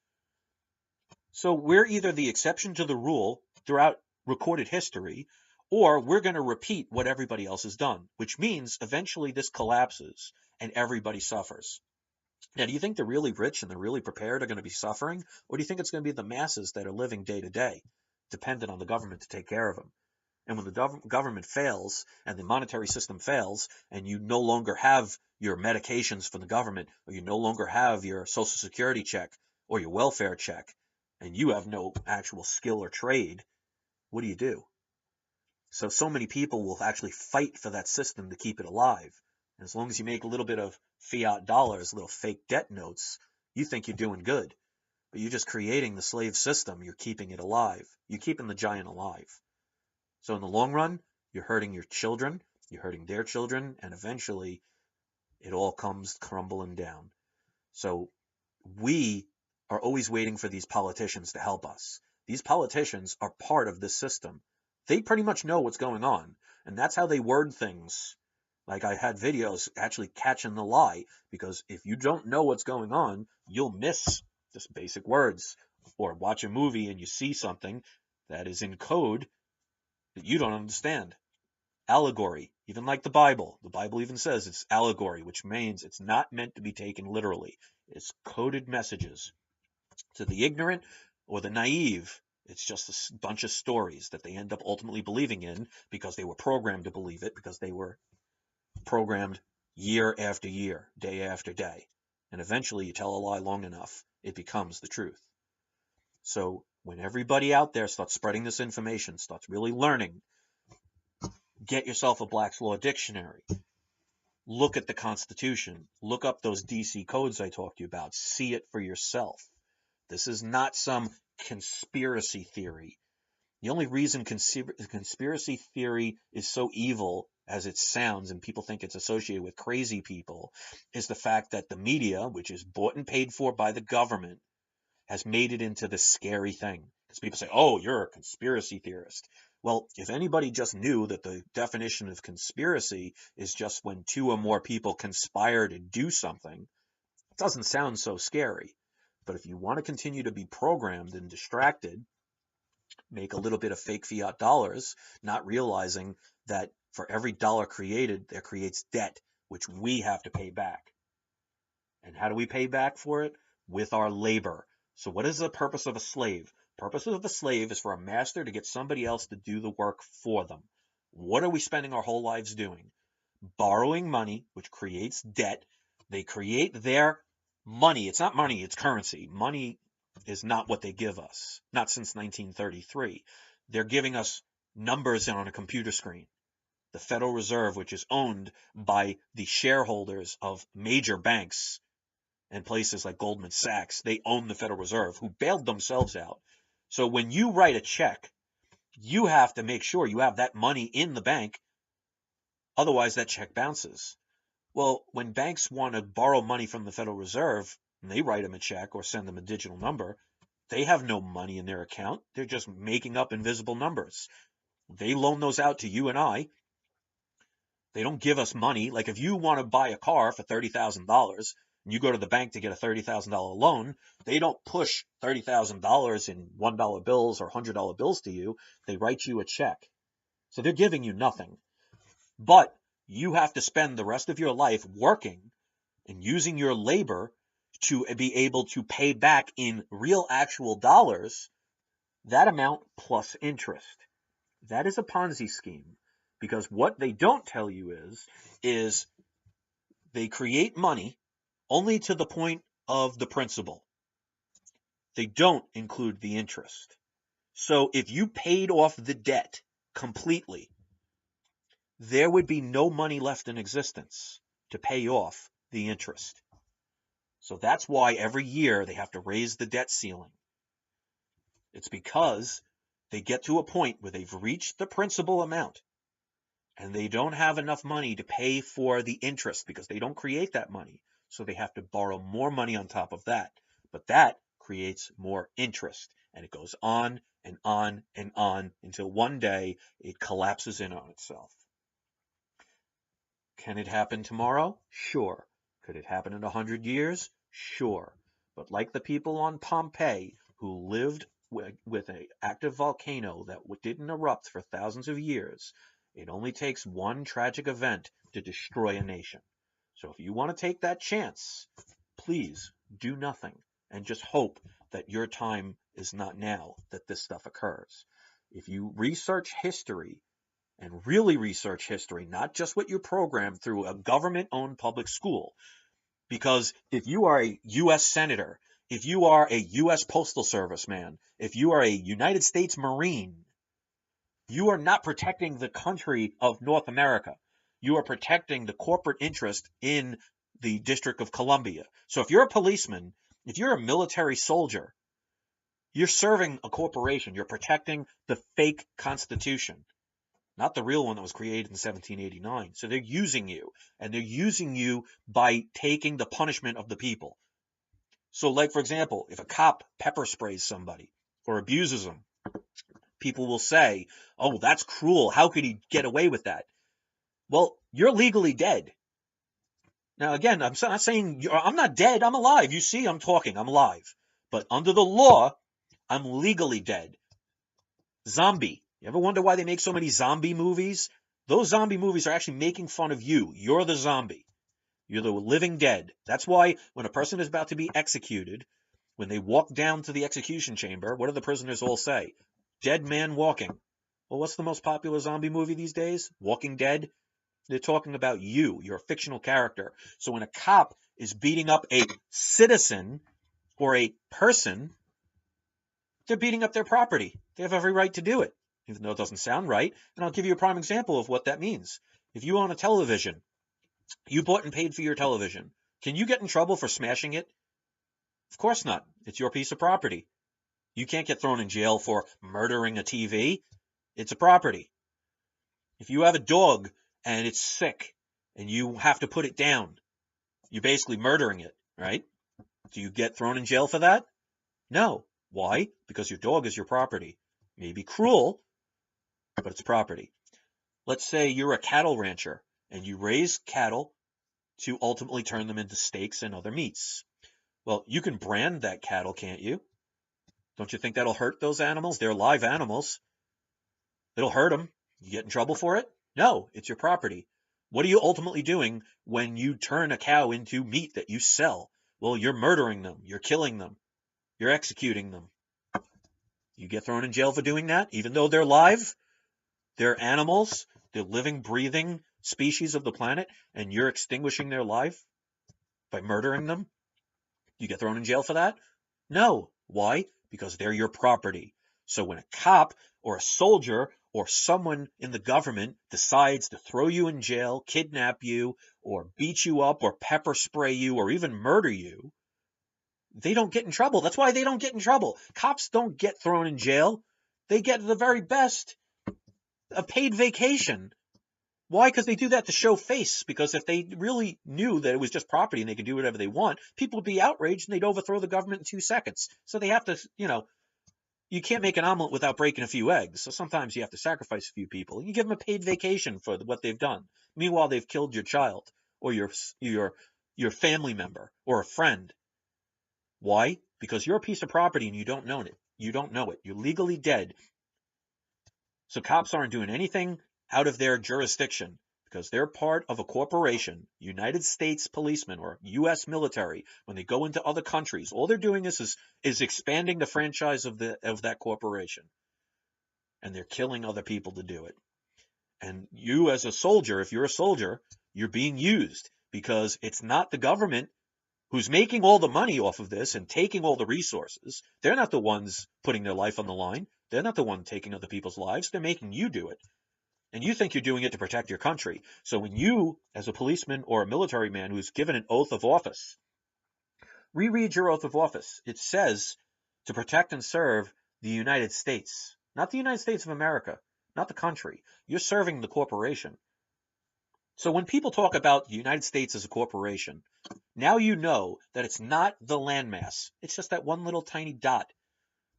So we're either the exception to the rule throughout recorded history, or we're going to repeat what everybody else has done, which means eventually this collapses and everybody suffers. Now, do you think the really rich and the really prepared are going to be suffering? Or do you think it's going to be the masses that are living day to day, dependent on the government to take care of them? And when the government fails and the monetary system fails and you no longer have your medications from the government, or you no longer have your Social Security check or your welfare check, and you have no actual skill or trade, what do you do? So many people will actually fight for that system to keep it alive. And as long as you make a little bit of fiat dollars, little fake debt notes, you think you're doing good. But you're just creating the slave system. You're keeping it alive. You're keeping the giant alive. So in the long run, you're hurting your children, you're hurting their children, and eventually it all comes crumbling down. So we are always waiting for these politicians to help us. These politicians are part of this system. They pretty much know what's going on, and that's how they word things. Like I had videos actually catching the lie, because if you don't know what's going on, you'll miss just basic words. Or watch a movie and you see something that is in code that you don't understand. allegory, even like the Bible. The Bible even says it's allegory, which means it's not meant to be taken literally. It's coded messages. To the ignorant or the naive, it's just a bunch of stories that they end up ultimately believing in because they were programmed to believe it, because they were programmed year after year, day after day. And eventually you tell a lie long enough, it becomes the truth. So when everybody out there starts spreading this information, starts really learning, get yourself a Black's Law dictionary. Look at the Constitution. Look up those DC codes I talked to you about. See it for yourself. This is not some conspiracy theory. The only reason conspiracy theory is so evil as it sounds and people think it's associated with crazy people is the fact that the media, which is bought and paid for by the government, has made it into this scary thing. Because people say, oh, you're a conspiracy theorist. Well, if anybody just knew that the definition of conspiracy is just when two or more people conspire to do something, it doesn't sound so scary. But if you want to continue to be programmed and distracted, make a little bit of fake fiat dollars, not realizing that for every dollar created, there creates debt, which we have to pay back. And how do we pay back for it? With our labor. So what is the purpose of a slave? The purpose of a slave is for a master to get somebody else to do the work for them. What are we spending our whole lives doing? Borrowing money, which creates debt. They create their money. It's not money, it's currency. Money is not what they give us. Not since 1933. They're giving us numbers on a computer screen. The Federal Reserve, which is owned by the shareholders of major banks and places like Goldman Sachs, they own the Federal Reserve, who bailed themselves out. So when you write a check, you have to make sure you have that money in the bank. Otherwise, that check bounces. Well, when banks want to borrow money from the Federal Reserve, and they write them a check or send them a digital number, they have no money in their account. They're just making up invisible numbers. They loan those out to you and I. They don't give us money. Like if you want to buy a car for $30,000 and you go to the bank to get a $30,000 loan, they don't push $30,000 in $1 bills or $100 bills to you. They write you a check. So they're giving you nothing. But you have to spend the rest of your life working and using your labor to be able to pay back in real actual dollars that amount plus interest. That is a Ponzi scheme, because what they don't tell you is they create money only to the point of the principal. They don't include the interest. So if you paid off the debt completely, there would be no money left in existence to pay off the interest. So that's why every year they have to raise the debt ceiling. It's because they get to a point where they've reached the principal amount and they don't have enough money to pay for the interest because they don't create that money. So they have to borrow more money on top of that. But that creates more interest, and it goes on and on and on until one day it collapses in on itself. Can it happen tomorrow? Sure. Could it happen in 100 years? Sure. But like the people on Pompeii who lived with an active volcano that didn't erupt for thousands of years, it only takes one tragic event to destroy a nation. So if you want to take that chance, please do nothing and just hope that your time is not now that this stuff occurs. If you research history, and really research history, not just what you're programmed through a government-owned public school. Because if you are a U.S. Senator, if you are a U.S. Postal Service man, if you are a United States Marine, you are not protecting the country of North America. You are protecting the corporate interest in the District of Columbia. So if you're a policeman, if you're a military soldier, you're serving a corporation. You're protecting the fake Constitution. Not the real one that was created in 1789. So they're using you, and they're using you by taking the punishment of the people. So like, for example, if a cop pepper sprays somebody or abuses them, people will say, oh, that's cruel. How could he get away with that? Well, you're legally dead. Now, again, I'm not saying I'm not dead. I'm alive. You see, I'm talking. I'm alive. But under the law, I'm legally dead. Zombie. You ever wonder why they make so many zombie movies? Those zombie movies are actually making fun of you. You're the zombie. You're the living dead. That's why when a person is about to be executed, when they walk down to the execution chamber, what do the prisoners all say? Dead man walking. Well, what's the most popular zombie movie these days? Walking Dead. They're talking about you. You're a fictional character. So when a cop is beating up a citizen or a person, they're beating up their property. They have every right to do it, even though it doesn't sound right. And I'll give you a prime example of what that means. If you own a television, you bought and paid for your television. Can you get in trouble for smashing it? Of course not. It's your piece of property. You can't get thrown in jail for murdering a TV. It's a property. If you have a dog and it's sick and you have to put it down, you're basically murdering it, right? Do you get thrown in jail for that? No. Why? Because your dog is your property. Maybe cruel, but it's property. Let's say you're a cattle rancher and you raise cattle to ultimately turn them into steaks and other meats. Well, you can brand that cattle, can't you? Don't you think that'll hurt those animals? They're live animals. It'll hurt them. You get in trouble for it? No, it's your property. What are you ultimately doing when you turn a cow into meat that you sell? Well, you're murdering them. You're killing them. You're executing them. You get thrown in jail for doing that, even though they're live. They're animals. They're living, breathing species of the planet, and you're extinguishing their life by murdering them. You get thrown in jail for that? No. Why? Because they're your property. So when a cop or a soldier or someone in the government decides to throw you in jail, kidnap you, or beat you up, or pepper spray you, or even murder you, they don't get in trouble. That's why they don't get in trouble. Cops don't get thrown in jail. They get the very best, a paid vacation. Why? Because they do that to show face. Because if they really knew that it was just property and they could do whatever they want, people would be outraged and they'd overthrow the government in 2 seconds. So they have to, you can't make an omelet without breaking a few eggs. So sometimes you have to sacrifice a few people. You give them a paid vacation for what they've done. Meanwhile, they've killed your child or your family member or a friend. Why? Because you're a piece of property and you don't know it. You don't know it. You're legally dead. So cops aren't doing anything out of their jurisdiction because they're part of a corporation, United States policemen or U.S. military. When they go into other countries, all they're doing is expanding the franchise of that corporation, and they're killing other people to do it. And you, as a soldier, if you're a soldier, you're being used because it's not the government who's making all the money off of this and taking all the resources. They're not the ones putting their life on the line. They're not the one taking other people's lives. They're making you do it. And you think you're doing it to protect your country. So when you, as a policeman or a military man who's given an oath of office, reread your oath of office. It says to protect and serve the United States, not the United States of America, not the country. You're serving the corporation. So when people talk about the United States as a corporation, now you know that it's not the landmass. It's just that one little tiny dot.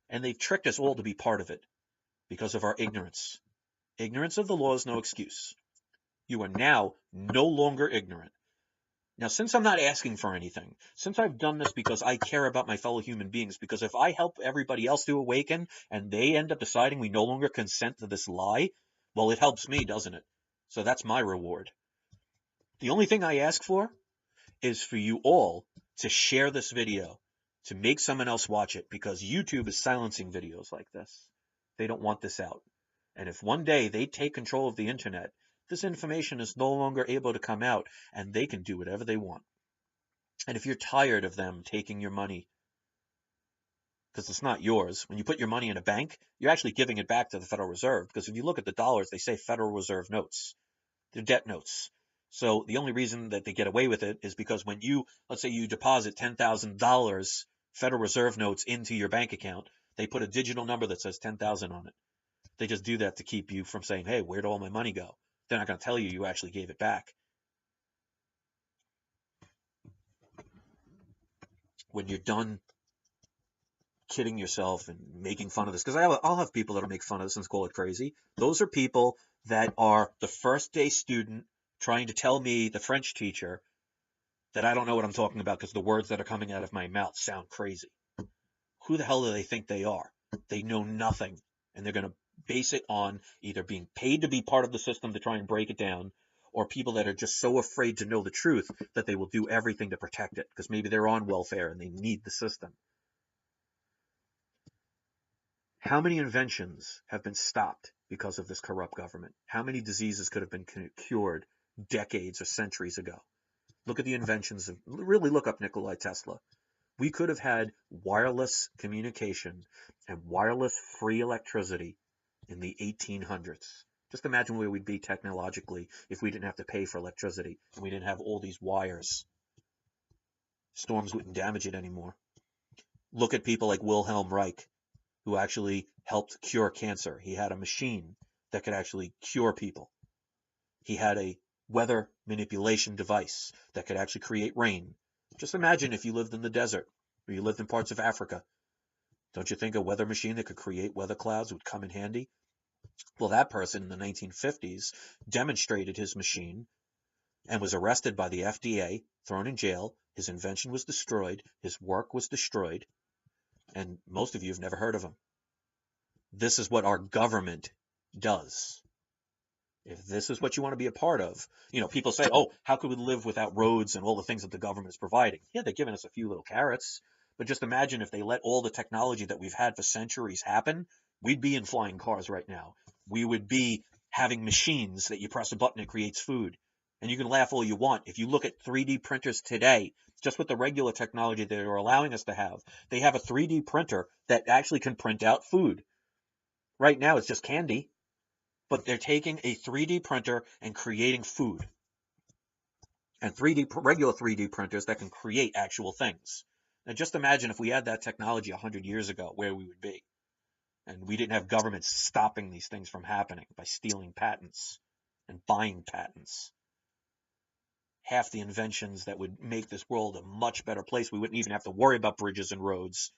And they've tricked us all to be part of it because of our ignorance. Ignorance of the law is no excuse. You are now no longer ignorant. Now, since I'm not asking for anything, since I've done this because I care about my fellow human beings, because if I help everybody else to awaken and they end up deciding we no longer consent to this lie, well, it helps me, doesn't it? So that's my reward. The only thing I ask for is for you all to share this video, to make someone else watch it, because YouTube is silencing videos like this. They don't want this out. And if one day they take control of the internet, this information is no longer able to come out and they can do whatever they want. And if you're tired of them taking your money, because it's not yours, when you put your money in a bank, you're actually giving it back to the Federal Reserve, because if you look at the dollars, they say Federal Reserve notes. They're debt notes. So the only reason that they get away with it is because when you, let's say you deposit $10,000 Federal Reserve notes into your bank account, they put a digital number that says 10,000 on it. They just do that to keep you from saying, hey, where'd all my money go? They're not going to tell you you actually gave it back. When you're done kidding yourself and making fun of this, because I'll have people that'll make fun of this and call it crazy. Those are people that are the first day student trying to tell me, the French teacher, that I don't know what I'm talking about because the words that are coming out of my mouth sound crazy. Who the hell do they think they are? They know nothing, and they're going to base it on either being paid to be part of the system to try and break it down, or people that are just so afraid to know the truth that they will do everything to protect it because maybe they're on welfare and they need the system. How many inventions have been stopped because of this corrupt government? How many diseases could have been cured decades or centuries ago? Look at the inventions of, really look up Nikola Tesla. We could have had wireless communication and wireless free electricity in the 1800s. Just imagine where we'd be technologically if we didn't have to pay for electricity and we didn't have all these wires. Storms wouldn't damage it anymore. Look at people like Wilhelm Reich, who actually helped cure cancer. He had a machine that could actually cure people. He had a weather manipulation device that could actually create rain. Just imagine if you lived in the desert or you lived in parts of Africa. Don't you think a weather machine that could create weather clouds would come in handy? Well, that person in the 1950s demonstrated his machine and was arrested by the FDA, thrown in jail. His invention was destroyed. His work was destroyed. And most of you have never heard of him. This is what our government does. If this is what you want to be a part of, people say, oh, how could we live without roads and all the things that the government is providing? Yeah, they're giving us a few little carrots. But just imagine if they let all the technology that we've had for centuries happen, we'd be in flying cars right now. We would be having machines that you press a button, it creates food. And you can laugh all you want. If you look at 3D printers today, just with the regular technology that they're allowing us to have, they have a 3D printer that actually can print out food. Right now, it's just candy. But they're taking a 3D printer and creating food. And regular 3D printers that can create actual things. Now just imagine if we had that technology 100 years ago, where we would be. And we didn't have governments stopping these things from happening by stealing patents and buying patents. Half the inventions that would make this world a much better place. We wouldn't even have to worry about bridges and roads.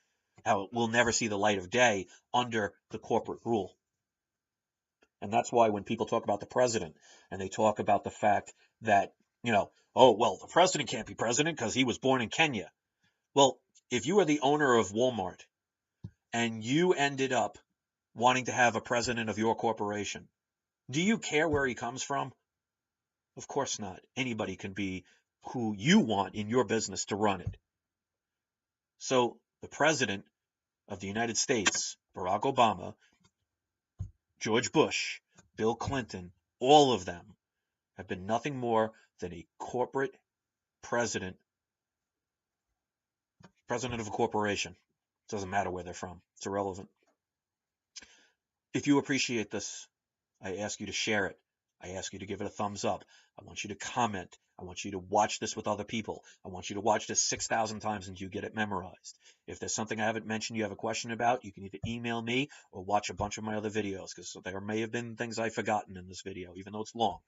How we'll never see the light of day under the corporate rule. And that's why when people talk about the president and they talk about the fact that, oh, well, the president can't be president because he was born in Kenya. Well, if you are the owner of Walmart and you ended up wanting to have a president of your corporation, do you care where he comes from? Of course not. Anybody can be who you want in your business to run it. So the president of the United States, Barack Obama, George Bush, Bill Clinton, all of them have been nothing more than a corporate president of a corporation. It doesn't matter where they're from. It's irrelevant. If you appreciate this, I ask you to share it. I ask you to give it a thumbs up. I want you to comment. I want you to watch this with other people. I want you to watch this 6,000 times until you get it memorized. If there's something I haven't mentioned you have a question about, you can either email me or watch a bunch of my other videos, because there may have been things I've forgotten in this video, even though it's long.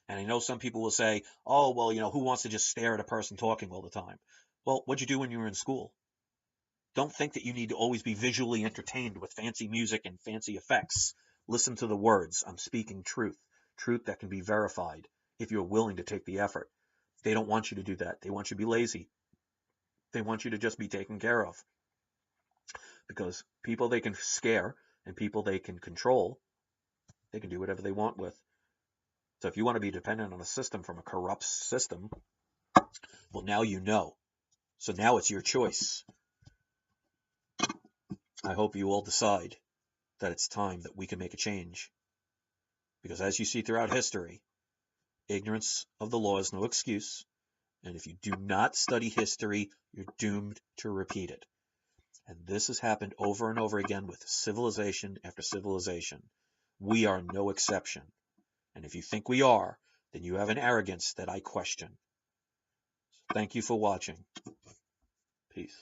And I know some people will say, oh, well, who wants to just stare at a person talking all the time? Well, what'd you do when you were in school? Don't think that you need to always be visually entertained with fancy music and fancy effects. Listen to the words. I'm speaking truth. Truth that can be verified if you're willing to take the effort. They don't want you to do that. They want you to be lazy. They want you to just be taken care of. Because people they can scare and people they can control, they can do whatever they want with. So if you want to be dependent on a system from a corrupt system, well, now you know. So now it's your choice. I hope you all decide that it's time that we can make a change. Because as you see throughout history, ignorance of the law is no excuse. And if you do not study history, you're doomed to repeat it. And this has happened over and over again with civilization after civilization. We are no exception. And if you think we are, then you have an arrogance that I question. Thank you for watching. Peace.